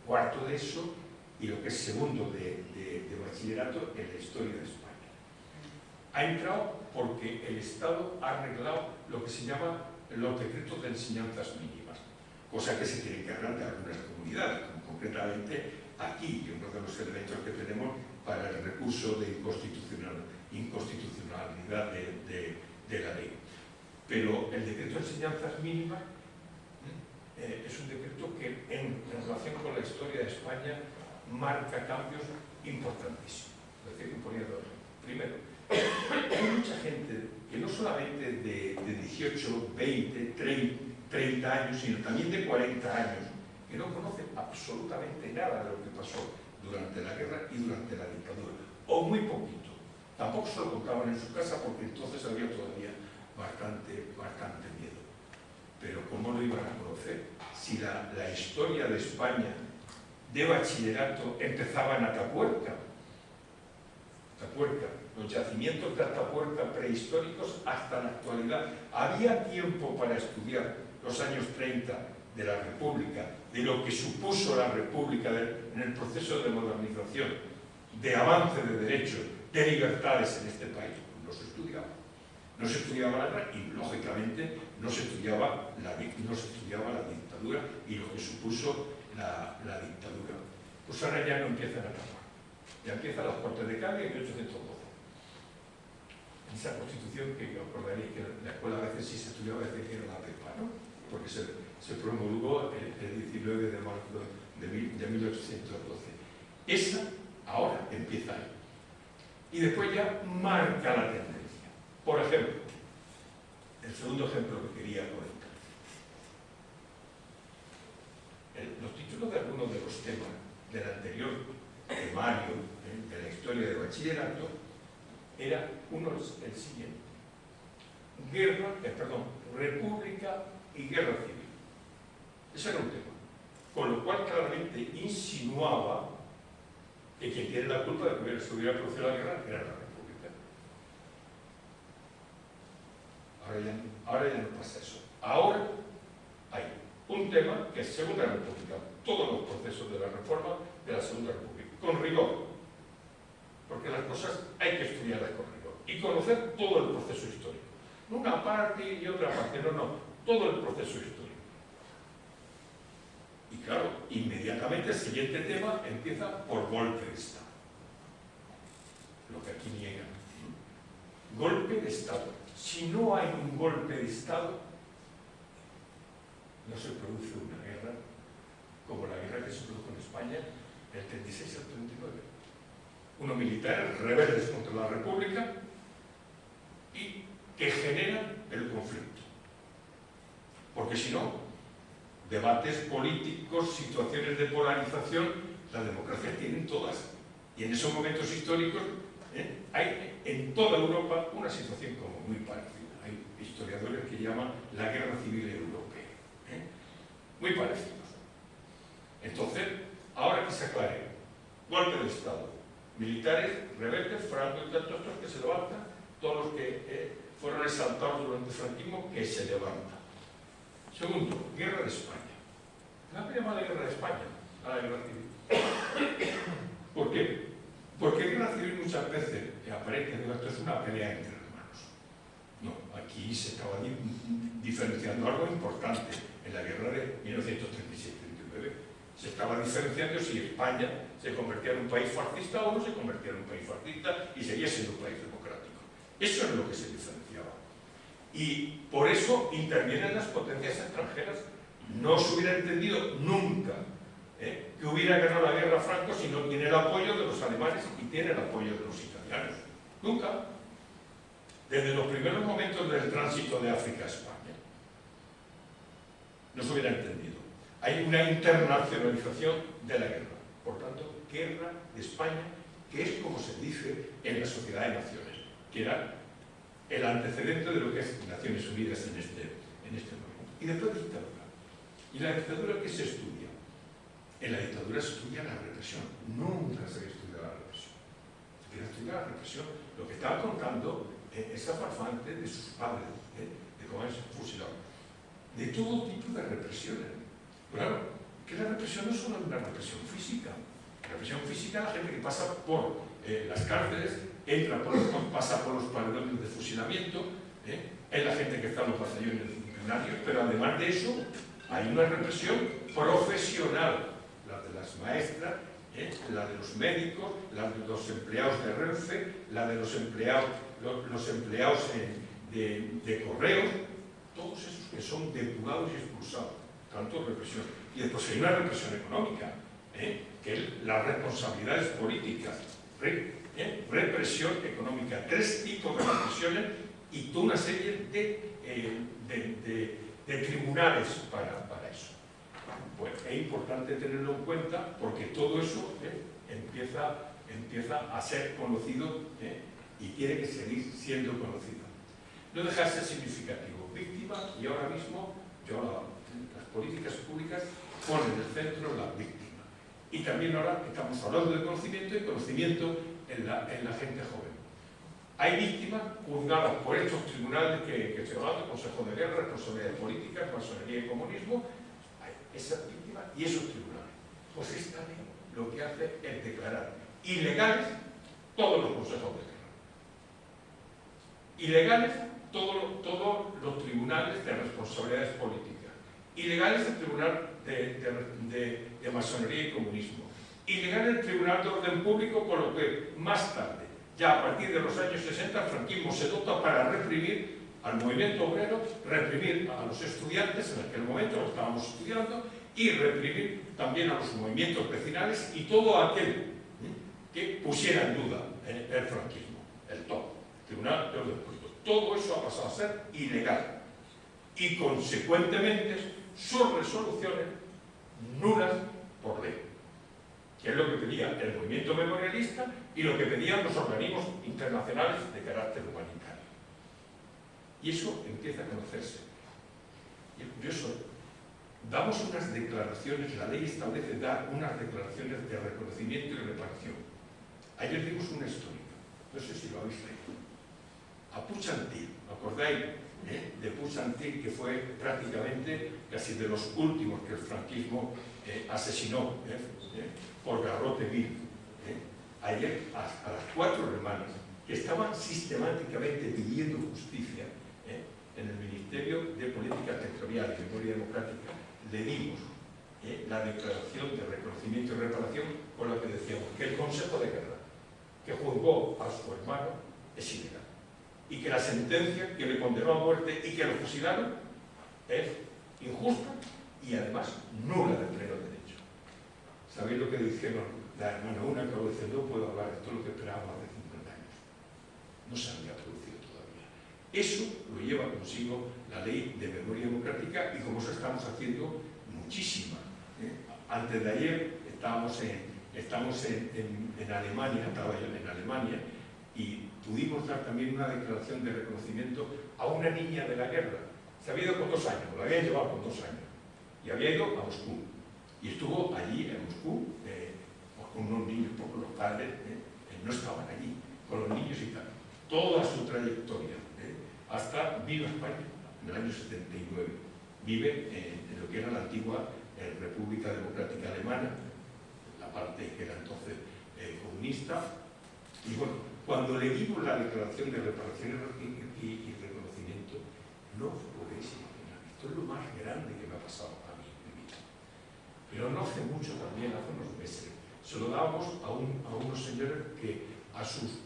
cuarto de ESO y lo que es segundo de bachillerato en la historia de España. Ha entrado porque el Estado ha arreglado lo que se llama los decretos de enseñanzas mínimas, cosa que se tiene que arreglar de algunas comunidades, como concretamente aquí, y uno de los elementos que tenemos para el recurso de inconstitucionalidad de la ley. Pero el decreto de enseñanzas mínimas es un decreto que en relación con la historia de España marca cambios importantísimos. Es decir, poniendo primero, hay mucha gente que no solamente de 18, 20, 30 años, sino también de 40 años, que no conoce absolutamente nada de lo que pasó durante la guerra y durante la dictadura, o muy poquito. Tampoco se lo contaban en su casa porque entonces había todavía bastante miedo. Pero ¿cómo lo iban a conocer si la historia de España de bachillerato empezaba en Atapuerca? Los yacimientos de Atapuerca prehistóricos hasta la actualidad. Había tiempo para estudiar los años 30 de la República, de lo que supuso la República en el proceso de modernización, de avance de derechos, de libertades en este país. No se estudiaba. No se estudiaba la guerra y, lógicamente, no se estudiaba la dictadura y lo que supuso la dictadura. Pues ahora ya no empiezan a trabajar. Ya empiezan las Cortes de Cádiz en 1812. En esa constitución que acordaréis que en la escuela a veces sí se estudiaba, a veces era la PEPA, ¿no? Porque se promulgó el 19 de marzo de 1812. Esa ahora empieza ahí. Y después ya marca la tendencia. Por ejemplo, el segundo ejemplo que quería comentar. Los títulos de algunos de los temas del anterior temario de la historia de bachillerato era uno el siguiente: República y Guerra Civil. Ese era un tema. Con lo cual claramente insinuaba que quien tiene la culpa de que se hubiera producido la guerra era la República. Ahora ya no pasa eso. Ahora hay un tema que es Segunda República, todos los procesos de la reforma de la Segunda República, con rigor, porque las cosas hay que estudiarlas con rigor y conocer todo el proceso histórico, no una parte y otra parte, no, todo el proceso histórico. Y claro, inmediatamente el siguiente tema empieza por golpe de Estado, lo que aquí niegan. Golpe de Estado. Si no hay un golpe de Estado, no se produce una guerra como la guerra que se produjo en España del 36 al 39. Unos militares rebeldes contra la República y que generan el conflicto. Porque si no, debates políticos, situaciones de polarización, las democracias tienen todas. Y en esos momentos históricos hay en toda Europa una situación como muy parecida. Hay historiadores que llaman la guerra civil europea. Muy parecidos. Entonces, ahora que se aclare, golpe de Estado, militares, rebeldes, Franco y tantos otros que se levantan, todos los que fueron exaltados durante el franquismo, que se levantan. Segundo, guerra de España. La llamada guerra de España, a la guerra civil. ¿Por qué? Porque en guerra civil muchas veces aparece que esto es una pelea entre hermanos. No, aquí se estaba diferenciando algo importante en la guerra de 1937-39. Se estaba diferenciando si España se convertía en un país fascista o no se convertía en un país fascista y seguía siendo un país democrático. Eso es lo que se diferenciaba. Y por eso intervienen las potencias extranjeras. No se hubiera entendido nunca que hubiera ganado la guerra Franco si no tiene el apoyo de los alemanes y tiene el apoyo de los italianos. Nunca. Desde los primeros momentos del tránsito de África a España. No se hubiera entendido. Hay una internacionalización de la guerra. Por tanto, guerra de España, que es como se dice en la Sociedad de Naciones, que era el antecedente de lo que es Naciones Unidas en este momento. Y después dictadura. ¿Y la dictadura qué se estudia? En la dictadura se estudia la represión. Nunca se estudia la represión. Se quiere estudiar la represión. Lo que estaba contando esa farfante de sus padres, de cómo han fusilado. De todo tipo de represiones. Claro, que la represión no es solo una represión física. La represión física es la gente que pasa por las cárceles, pasa por los paredones de fusilamiento, es la gente que está en los batallones disciplinarios, pero además de eso hay una represión profesional, la de las maestras, la de los médicos, la de los empleados de Renfe, la de los empleados de correos, todos esos que son depurados y expulsados. Tanto represión. Y después hay una represión económica, que es las responsabilidades políticas, represión económica, 3 tipos de represiones y toda una serie de tribunales para eso. Pues es importante tenerlo en cuenta porque todo eso empieza a ser conocido y tiene que seguir siendo conocido. No deja de ser significativo. Víctima, y ahora mismo las políticas públicas ponen en el centro la víctima. Y también ahora estamos hablando de conocimiento y conocimiento en la gente joven. Hay víctimas juzgadas por estos tribunales que se llaman Consejo de Guerra, Responsabilidad Política, Masonería y Comunismo. Hay esas víctimas y esos tribunales. Pues esta ley lo que hace es declarar ilegales todos los consejos de guerra. Ilegales todos los tribunales de responsabilidades políticas. Ilegales el Tribunal de Masonería y Comunismo. Ilegal el Tribunal de Orden Público, con lo que más tarde, ya a partir de los años 60, el franquismo se dota para reprimir al movimiento obrero, reprimir a los estudiantes, en aquel momento lo estábamos estudiando, y reprimir también a los movimientos vecinales y todo aquel que pusiera en duda el franquismo, el Tribunal de Orden Público. Todo eso ha pasado a ser ilegal y, consecuentemente, sus resoluciones nulas por ley, que es lo que pedía el movimiento memorialista y lo que pedían los organismos internacionales de carácter humanitario. Y eso empieza a conocerse. Y es curioso, damos unas declaraciones, la ley establece dar unas declaraciones de reconocimiento y reparación. Ayer dimos una histórica, no sé si lo habéis leído. A Puig-Antich, ¿acordáis? De Puig-Antich, que fue prácticamente casi de los últimos que el franquismo asesinó por garrote vil. Ayer a las 4 hermanas que estaban sistemáticamente pidiendo justicia en el Ministerio de Política Territorial y Memoria Democrática, le dimos la declaración de reconocimiento y reparación con la que decíamos que el Consejo de Guerra que juzgó a su hermano es ilegal y que la sentencia que le condenó a muerte y que lo fusilaron es injusta y además nula de pleno derecho. ¿Sabéis lo que dijeron la hermana una que lo dice? No puedo hablar de todo lo que esperaba más de 50 años. No se había producido todavía. Eso lo lleva consigo la ley de memoria democrática y como eso estamos haciendo muchísimas. Antes de ayer estamos en Alemania, estaba yo en Alemania, y pudimos dar también una declaración de reconocimiento a una niña de la guerra. Se había ido con 2 años, la había llevado con 2 años, y había ido a Moscú. Y estuvo allí en Moscú con unos niños, porque los padres no estaban allí, con los niños y tal. Toda su trayectoria, hasta vino a España en el año 79. Vive en lo que era la antigua República Democrática Alemana, la parte que era entonces comunista. Y bueno, cuando leímos la declaración de reparación y reconocimiento, no os podéis imaginar, esto es lo más grande que me ha pasado a mí en mi vida. Pero no hace mucho también, hace unos meses, se lo dábamos a unos señores que a sus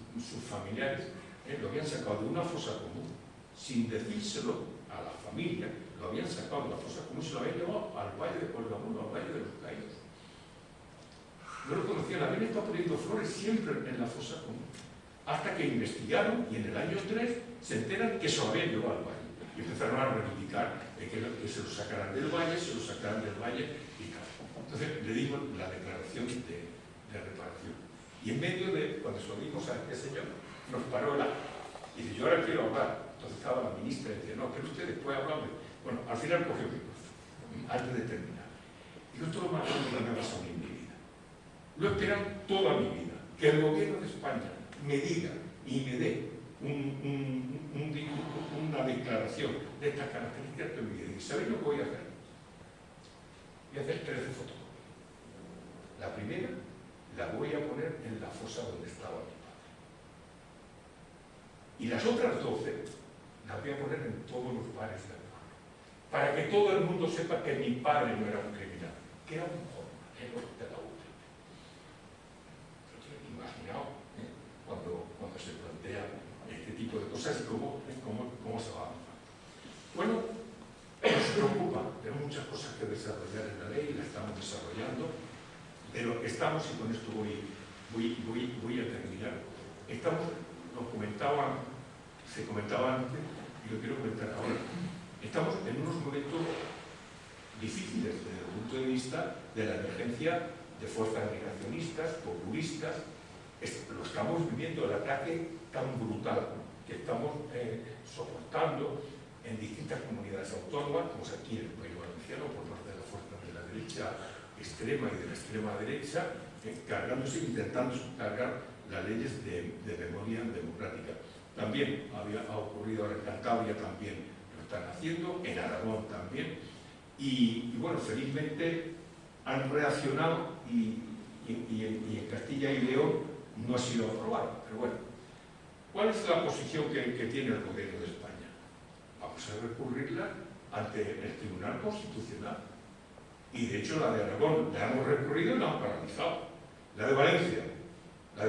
familiares lo habían sacado de una fosa común, sin decírselo a la familia, lo habían sacado de la fosa común, se lo habían llevado al Valle de Colgamuno, al Valle de los Caídos. No lo conocían, habían estado poniendo flores siempre en la fosa común, hasta que investigaron y en el año 3 se enteran que se lo habían llevado al Valle. Y empezaron a reivindicar que se lo sacaran del Valle, y tal. Entonces le dimos la declaración de reparación. Y en medio de, cuando se lo dimos a este señor, nos paró y dice, yo ahora quiero hablar. Entonces estaba la ministra y decía, no, pero usted después hablarme. Bueno, al final cogió mi voz, antes de terminar. Digo, esto es lo más grande que me ha pasado en mi vida. Lo he esperado toda mi vida, que el gobierno de España me diga y me dé una declaración de estas características que me diga. ¿Y sabéis lo que voy a hacer? Voy a hacer 13 fotocopias. La primera la voy a poner en la fosa donde estaba mi padre. Y las otras 12 las voy a poner en todos los bares del pueblo, para que todo el mundo sepa que mi padre no era un criminal, que era un jornalero de la UTE. Imaginaos cuando se plantea este tipo de cosas y cómo se va a avanzar. Bueno, nos preocupa, tenemos muchas cosas que desarrollar en la ley y la estamos desarrollando, pero estamos, y con esto voy a terminar, se comentaba antes, y lo quiero comentar ahora, estamos en unos momentos difíciles desde el punto de vista de la emergencia de fuerzas negacionistas, populistas. Lo estamos viviendo, el ataque tan brutal que estamos soportando en distintas comunidades autónomas, como es aquí en el País Valenciano, por parte de las fuerzas de la derecha extrema y de la extrema derecha, cargándose, intentando cargar las leyes de memoria democrática. También ha ocurrido ahora en Cantabria, también lo están haciendo, en Aragón también, y bueno, felizmente han reaccionado y en Castilla y León no ha sido aprobado. Pero bueno, ¿cuál es la posición que tiene el gobierno de España? Vamos a recurrirla ante el Tribunal Constitucional. Y de hecho la de Aragón la hemos recurrido y la han paralizado. La de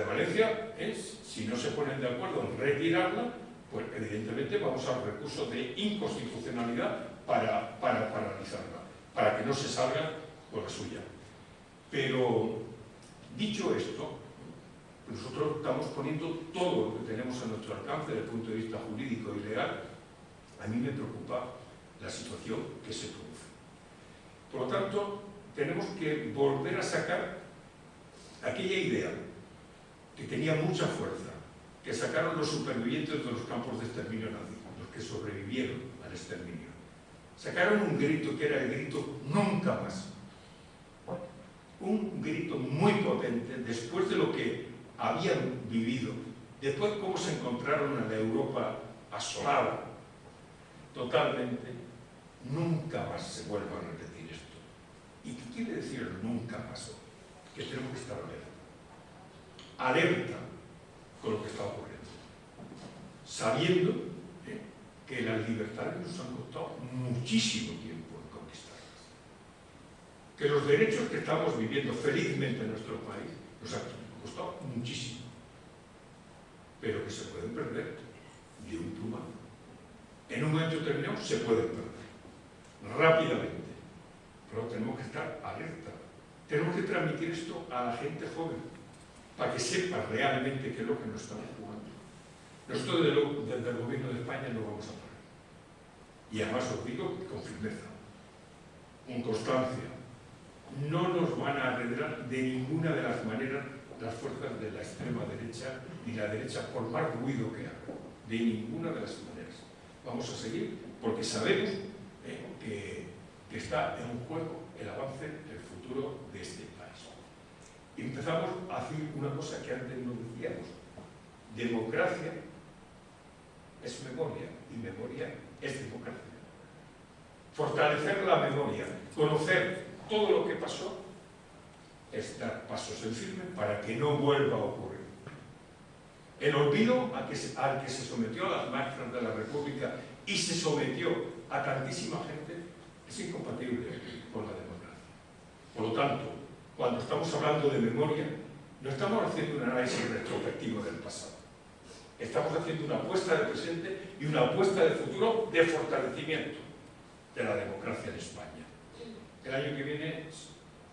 Valencia es, si no se ponen de acuerdo en retirarla, pues evidentemente vamos al recurso de inconstitucionalidad para paralizarla, para que no se salga con la suya. Pero, dicho esto, nosotros estamos poniendo todo lo que tenemos a nuestro alcance desde el punto de vista jurídico y legal. A mí me preocupa la situación que se produce. Por lo tanto, tenemos que volver a sacar aquella idea que tenía mucha fuerza, que sacaron los supervivientes de los campos de exterminio nazi, los que sobrevivieron al exterminio. Sacaron un grito que era el grito nunca más. Un grito muy potente después de lo que habían vivido, después cómo se encontraron en la Europa asolada totalmente. Nunca más se vuelva a repetir esto. ¿Y qué quiere decir el nunca más? Que tenemos que estar alerta con lo que está ocurriendo, sabiendo que las libertades nos han costado muchísimo tiempo en conquistarlas, que los derechos que estamos viviendo felizmente en nuestro país nos han costado muchísimo, pero que se pueden perder de un plumazo. En un momento determinado se pueden perder rápidamente, pero tenemos que estar alerta. Tenemos que transmitir esto a la gente joven para que sepa realmente qué es lo que nos estamos jugando. Nosotros desde el gobierno de España no vamos a parar. Y además os digo con firmeza, con constancia, no nos van a arredrar de ninguna de las maneras las fuerzas de la extrema derecha ni la derecha, por más ruido que haga, de ninguna de las maneras. Vamos a seguir porque sabemos que está en juego el avance del futuro de este país. Y empezamos a hacer una cosa que antes no decíamos: democracia es memoria y memoria es democracia. Fortalecer la memoria, conocer todo lo que pasó es dar pasos en firme para que no vuelva a ocurrir. El olvido al que se sometió a las marchas de la República y se sometió a tantísima gente es incompatible con la democracia. Por lo tanto, cuando estamos hablando de memoria, no estamos haciendo un análisis retrospectivo del pasado. Estamos haciendo una apuesta de presente y una apuesta de futuro de fortalecimiento de la democracia en España. El año que viene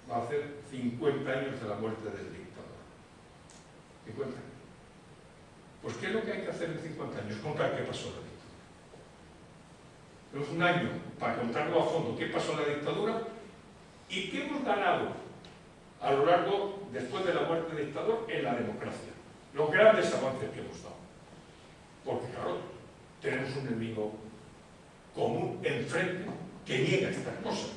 va a hacer 50 años de la muerte del dictador. 50 años. Pues ¿qué es lo que hay que hacer en 50 años? Contar qué pasó en la dictadura. Tenemos un año para contarlo a fondo qué pasó en la dictadura y qué hemos ganado a lo largo, después de la muerte del dictador, en la democracia. Los grandes avances que hemos dado. Porque, claro, tenemos un enemigo común enfrente que niega estas cosas.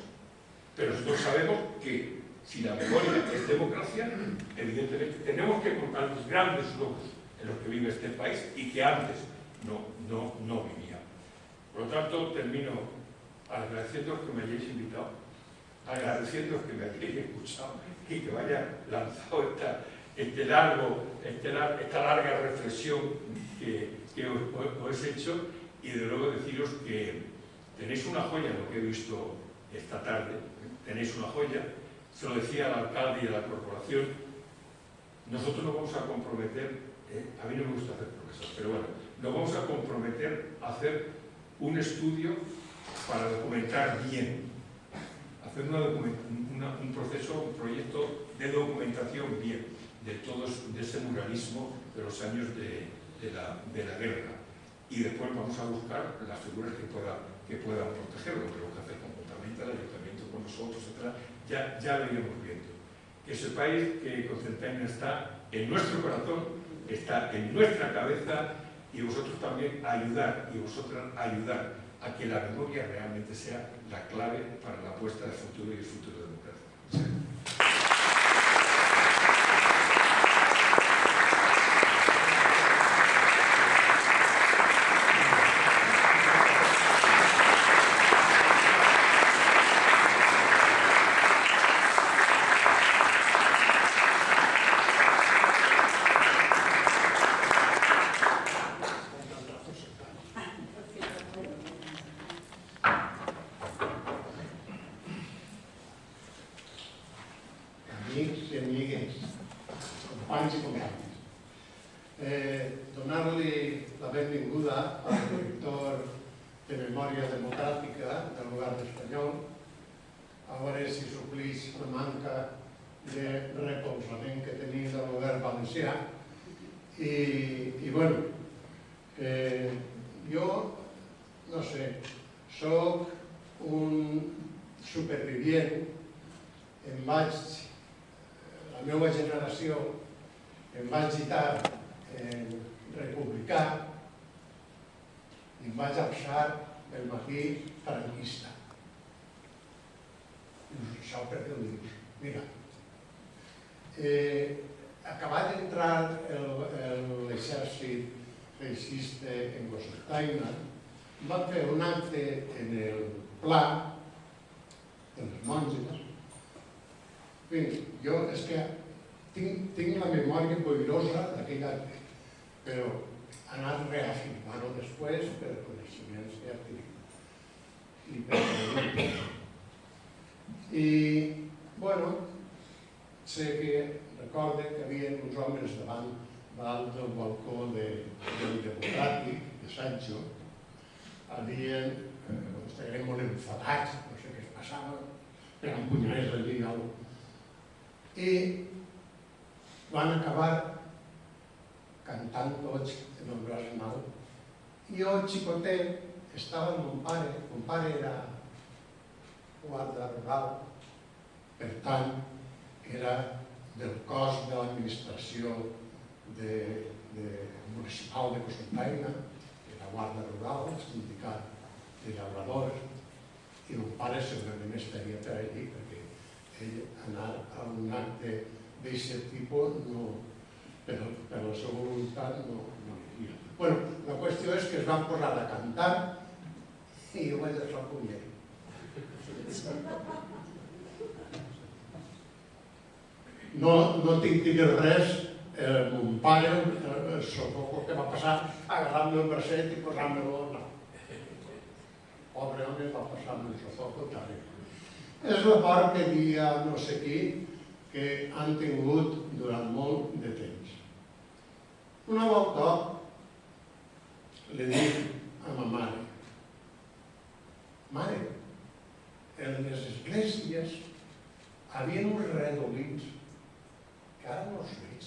Pero nosotros sabemos que si la memoria es democracia, evidentemente tenemos que contar los grandes logros en los que vive este país y que antes no vivía. Por lo tanto, termino agradeciéndoos que me hayáis invitado, agradeciéndoos que me hayáis escuchado y que me haya lanzado esta larga reflexión que os he hecho, y de luego deciros que tenéis una joya en lo que he visto esta tarde, tenéis una joya. Se lo decía al alcalde y a la corporación, nosotros nos vamos a comprometer, a mí no me gusta hacer promesas, pero bueno, nos vamos a comprometer a hacer un estudio para documentar bien, hacer un proyecto de documentación bien de ese muralismo de los años de la guerra, y después vamos a buscar las figuras que puedan protegerlo, pero que hace conjuntamente el ayuntamiento con nosotros, etc. Ya lo iremos viendo. Que sepáis que Cocentaina está en nuestro corazón, está en nuestra cabeza, y vosotros también ayudar, y vosotras ayudar a que la memoria realmente sea la clave para la apuesta del futuro y el futuro de la democracia. Amics i amigues, companys i companyes. Donar-li la benvinguda al director de Memòria Democràtica del govern espanyol, a veure si suplís la manca de recolzament que tenia del govern valencià. I bueno, jo, no sé, soc un supervivient, la meva generació em vaig citar en republicà i em vaig alçar el matí franquista. Dius, això per què ho dius? Mira, acabat d'entrar l'exèrcit feixista en Cocentaina, van fer un acte en el Pla de les Monges. Jo és que tinc la memòria boirosa d'aquell acte, però anar reafirmant-ho després per coneixements que ja tinc i per preguntes. I, bueno, sé que recorde que hi havia uns homes davant del balcó del Democràtic, de Sancho, estaven molt enfadats, no sé què es passava, per empunyar-les allí i alguna cosa. I van acabar cantant tots en el Gros Mal. I jo, xicotet, estava amb mon pare era guarda rural, per tant, era del cos de l'administració municipal de Cocentaina, era guarda rural, el sindicat de llauradors, i mon pare segurament estaria per allí, perquè ell anar a un acte d'aquest tipus, per la seva voluntat, no iria. Bueno, la qüestió és que es van posar a cantar i jo vaig deixar el punyet. no tinc dit res, mon pare, el sofoco que va passar, agarrant-me el bracet i posant-me-lo. Pobre home, va passar-me el sofoco terrible. És la part que dia no sé qui que han tingut durant molt de temps. Una volta li dic a ma mare: mare, en les esglésies havia uns redolins que ara no els veig.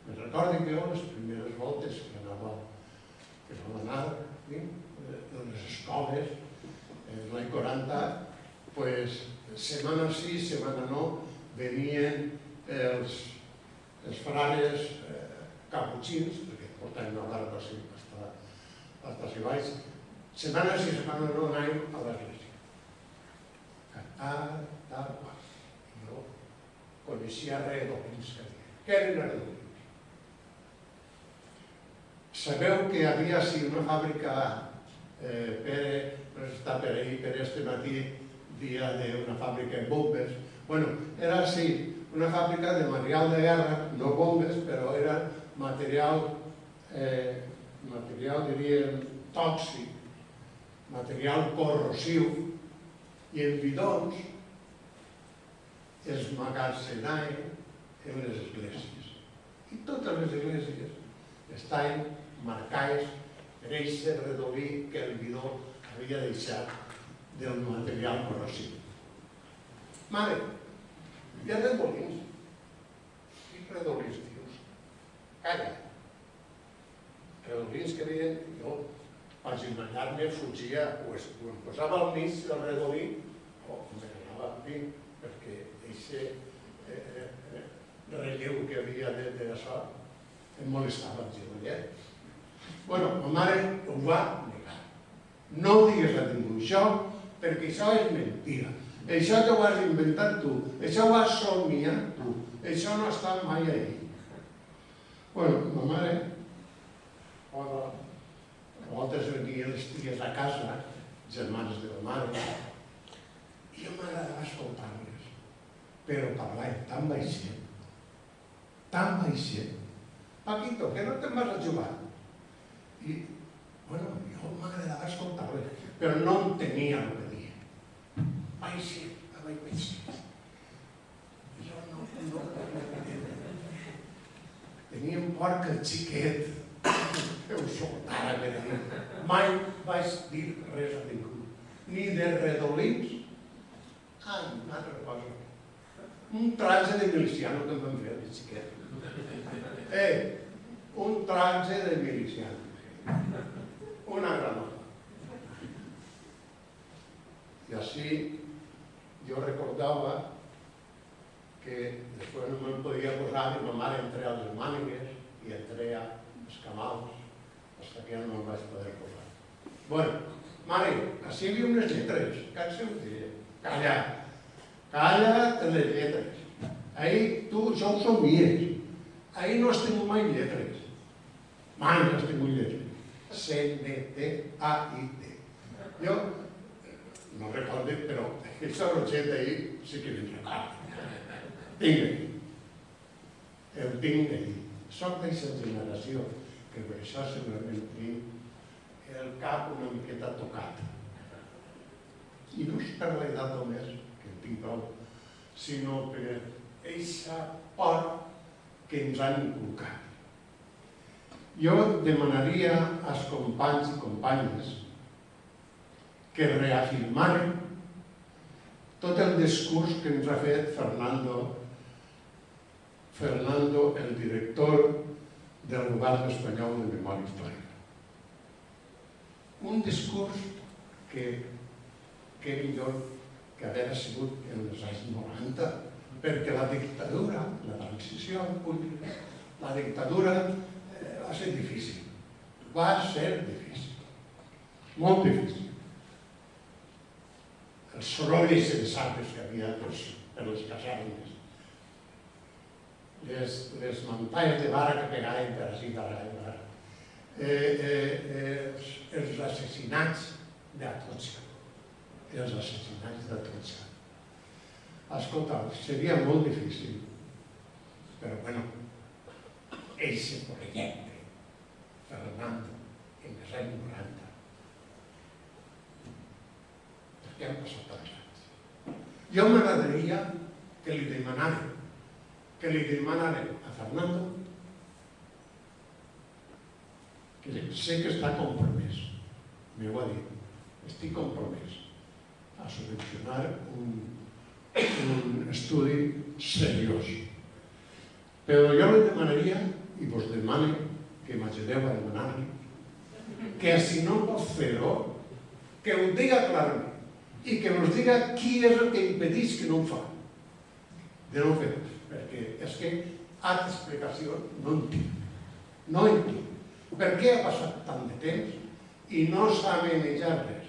Me recordo que jo les primeres voltes que anava a anar a les escoles, en l'any 40, pues, setmana sí, setmana no, venien els frares caputxins, perquè portaven una barba així, hasta si baix, setmana sí, setmana no, anàvem a l'església. Cantar, tal, qual. Jo coneixia redolins que havia. Què eren redolins? Sabeu que havia sigut una fàbrica, per este matí, dia d'una fàbrica de bombes. Bueno, era així, una fàbrica de material de guerra, no bombes, però era material, diríem, tòxic, material corrosiu, i en bidons es magatzenaven en les esglésies. I totes les esglésies estaven marcades per aquest redolí que el bidó havia deixat del material corrosiu. Mare, hi ha redolins. Quins redolins, dius? Calla. Redolins que veien, jo, per imaginar-me, fugia, o em posava al mig del redolí, o m'anava a dir, perquè aquest relleu que havia d'això em molestava el girollet. Bueno, ma mare ho va negar. No digues a ningú això, perquè això és mentida. Això t'ho has inventat tu, això ho has somiat tu, això no està mai ahí. Bueno, ma mare, a voltes venien les ties a casa, germanes de la mare, i jo m'agradava escoltar-les, però parlaven tan baixet, Paquito, que no te'n vas a jugar? I, bueno, jo m'agradava escoltar-les, però no entenia el que deia. Baixet. Jo no teníem por que el xiquet ho soltara per dir. Mai vaig dir res a ningú, ni de redolins. Una altra cosa. Un traje de miliciano que em van fer, el xiquet. Un traje de miliciano. Una granota. I així jo recordava que després no me'n podia posar i ma mare entré a les mànigues i entré als camals fins que ja no me'n vaig poder posar. Bueno, mare, així hi havia unes lletres, que se ho deia. Calla't les lletres. Ahir tu això ho somies. Ahir no has tingut mai lletres. Mai no has tingut lletres. C-N-T-A-I-T. Jo no recordo, però aquesta rotxeta ahir sí que me'n recordo. Tinc ahir. El tinc ahir. Soc d'aquesta generació que per això segurament tinc el cap una miqueta tocat. I no és per l'edat només, que en tinc prou, sinó per aquesta por que ens han inculcat. Jo demanaria als companys i companyes que reafirmaren tot el discurs que ens ha fet Fernando, el director del govern espanyol de Memòria Històrica. Un discurs que millor que haver sigut en els anys 90, perquè la dictadura, la transició política, la dictadura va ser difícil. Va ser difícil. Molt difícil. Els sorolls de sabres que havia per les casernes, les mantalles de vara que pegaven per així, els assassinats d'Atocha. Escolta, seria molt difícil Pero bueno, ese projecte, Fernando, en els anys 90, per què han passat tants anys? Jo m'agradaria que li demanarem a Fernando, que sé que està compromès, m'ho ha dit, estic compromès a subvencionar un estudi seriós. Però jo li demanaria, i vos demano que m'ajudeu a demanar-li, que si no pot fer-ho, que ho diga clarament i que ens diga qui és el que impedeix que no ho fa, de no fer-ho, perquè és que altra explicació no en tinc. No en tinc. Per què ha passat tant de temps i no s'ha manejat res?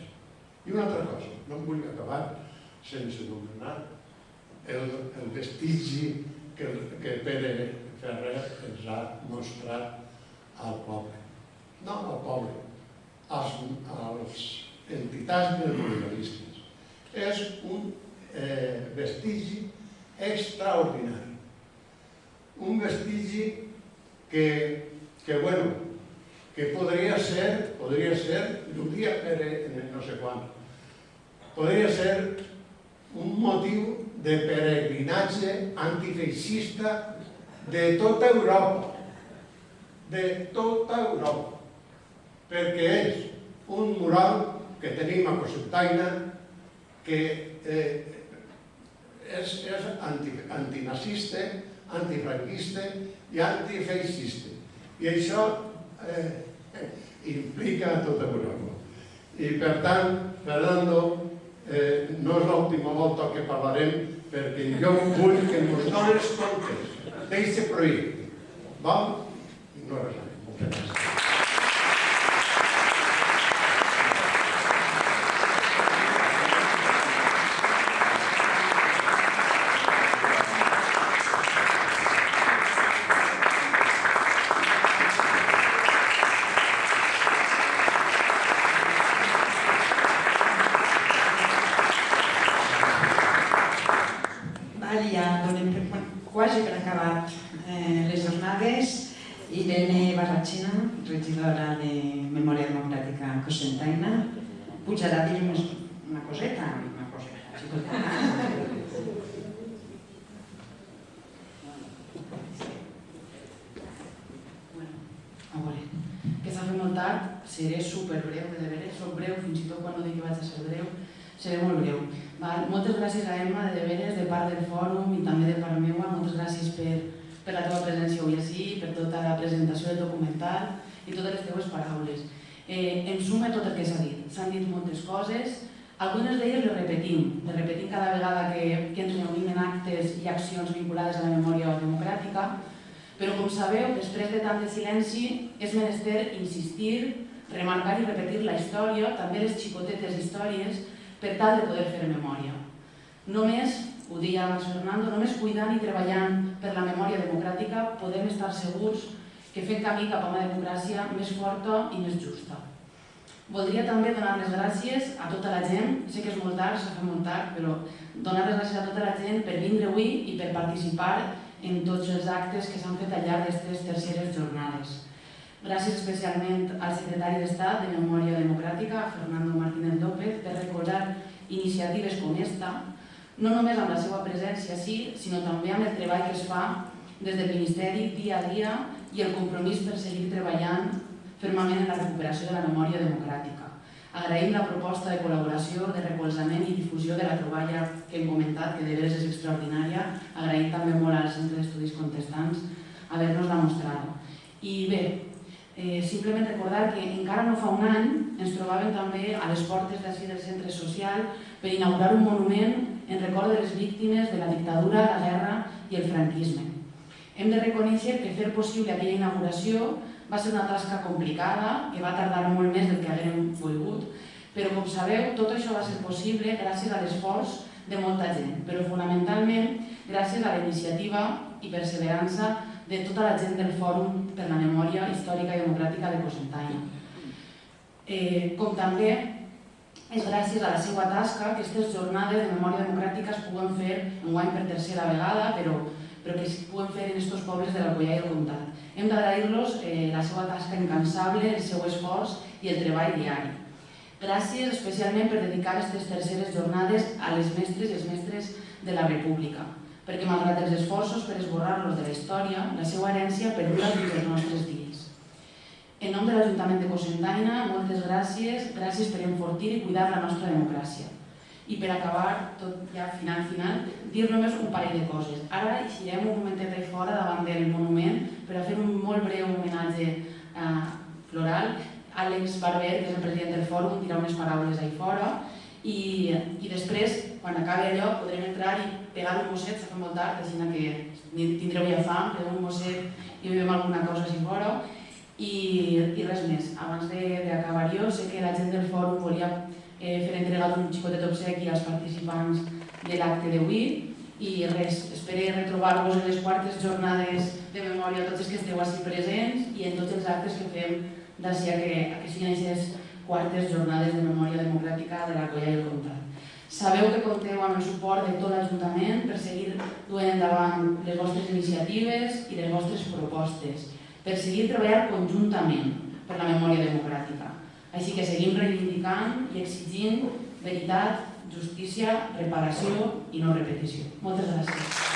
I una altra cosa, no em vull acabar sense anomenar el vestigi que Pere Ferrer ens ha mostrat al poble. No al poble, als entitats memorialistes. És un vestigi extraordinari. Un vestigi que podria ser, ho dia Pere no sé quan, podria ser un motiu de peregrinatge antifeixista de tota Europa, perquè és un mural que tenim a Cocentaina que és antinazista, antifranquista i antifeixista. I això implica a tota Europa. I per tant, Fernando, no és l'última volta que parlarem, perquè jo vull que ens dones comptes d'aquest projecte. Val? I no res més. Moltes gràcies. Quasi per acabar les jornades, Irene Barrachina, regidora de Memòria Democràtica Cocentaina, pujarà a dir-nos una coseta, xicoteta. A veure, que s'ha fet molt tard, seré superbreu, de veres, soc breu, fins i tot quan no dic que vaig a ser breu, seré molt breu. Moltes gràcies a Emma, de veres, de part del fòrum i també de part meua. Moltes gràcies per la teva presència avui ací, per tota la presentació del documental i totes les teves paraules. Em suma tot el que s'ha dit. S'han dit moltes coses, algunes d'elles les repetim cada vegada que ens reunim en actes i accions vinculades a la memòria democràtica, però com sabeu, després de tant de silenci, és menester insistir, remarcar i repetir la història, també les xicotetes històries, per tal de poder fer memòria. Només, ho deia abans Fernando, només cuidant i treballant per la memòria democràtica podem estar segurs que fem camí cap a una democràcia més forta i més justa. Voldria també donar les gràcies a tota la gent, sé que és molt tard, s'ha fet molt tard, però donar les gràcies a tota la gent per vindre avui i per participar en tots els actes que s'han fet al llarg d'aquestes terceres jornades. Gràcies especialment al secretari d'Estat de Memòria Democràtica, Fernando Martínez López, per recolzar iniciatives com esta, no només amb la seva presència sí, sinó també amb el treball que es fa des del Ministeri dia a dia i el compromís per seguir treballant fermament en la recuperació de la memòria democràtica. Agraïm la proposta de col·laboració, de recolzament i difusió de la troballa que hem comentat, que de veres és extraordinària. Agraïm també molt al Centre d'Estudis Contestants haver-nos-la mostrada. I bé, simplement recordar que encara no fa un any ens trobàvem també a les portes d'ací del centre social per inaugurar un monument en record de les víctimes de la dictadura, la guerra i el franquisme. Hem de reconèixer que fer possible aquella inauguració va ser una tasca complicada, que va tardar molt més del que haguérem volgut, però com sabeu, tot això va ser possible gràcies a l'esforç de molta gent, però fonamentalment gràcies a la iniciativa i perseverança de tota la gent del Fòrum per la Memòria Històrica i Democràtica de Cocentaina. Com també és gràcies a la seva tasca que aquestes jornades de memòria democràtica es puguen fer enguany per tercera vegada, però que es puguen fer en aquests pobles de l'Alcoià i el Comtat. Hem d'agrair-los la seva tasca incansable, el seu esforç i el treball diari. Gràcies especialment per dedicar aquestes terceres jornades a les mestres i els mestres de la República, perquè malgrat els esforços per esborrar-los de la història, la seva herència perdura fins als nostres dies. En nom de l'Ajuntament de Cocentaina, moltes gràcies per enfortir i cuidar la nostra democràcia. I per acabar, tot ja final, dir només un parell de coses. Ara eixirem un momentet ahí fora davant del monument per a fer un molt breu homenatge floral. Àlex Barber, que és el president del fòrum, dirà unes paraules ahí fora i després, quan acabi allò, podrem entrar i pegar un mosset, s'ha fet molt tard, així que tindreu ja fam, peguem un mosset i bevem alguna cosa així fora. I res més, abans d'acabar jo, sé que la gent del fòrum volia fer entregat un xicotet obsequi als participants de l'acte d'avui i res, espero retrobar-vos en les quartes jornades de memòria tots els que esteu així presents i en tots els actes que fem d'ací a que siguin aquestes quartes jornades de memòria democràtica de l'Alcoià i el Comtat. Sabeu que compteu amb el suport de tot l'Ajuntament per seguir duent endavant les vostres iniciatives i les vostres propostes, per seguir treballant conjuntament per la memòria democràtica. Així que seguim reivindicant i exigint veritat, justícia, reparació i no repetició. Moltes gràcies.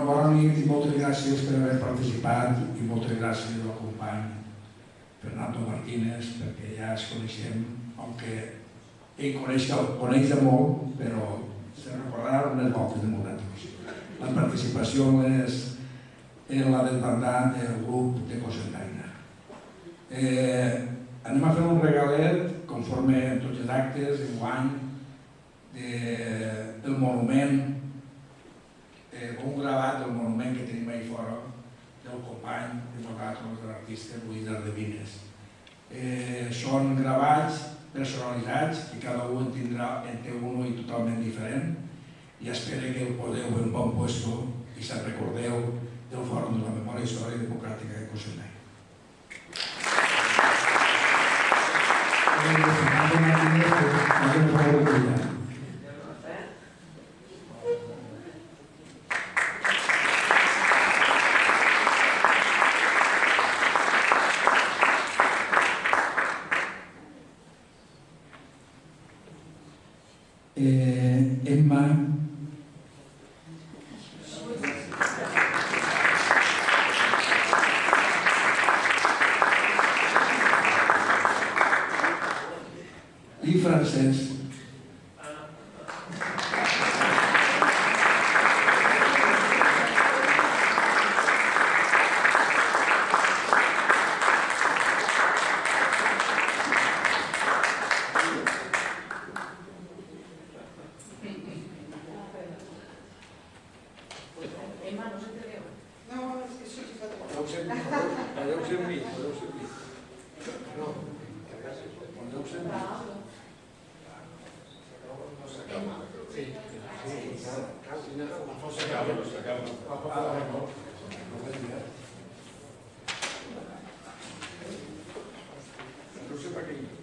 Bona nit i moltes gràcies per haver participat i moltes gràcies al company Fernando Martínez perquè ja ens coneixem, aunque ell coneix de molt, però se recordarà unes voltes democràtiques. La participació és en la desbandada del grup de Cocentaina. Anem a fer un regalet conforme tots els actes enguany del monument, un gravat del monument que tenim ahí fora del company de nosaltres, de l'artista Luis Ardevines. Són gravats personalitzats i cada un en té un i totalment diferent i espero que el poseu en bon puesto i se'n recordeu del Fòrum de la Memòria Històrica i Democràtica de Cocentaina. Emma i Francesc No sé para qué.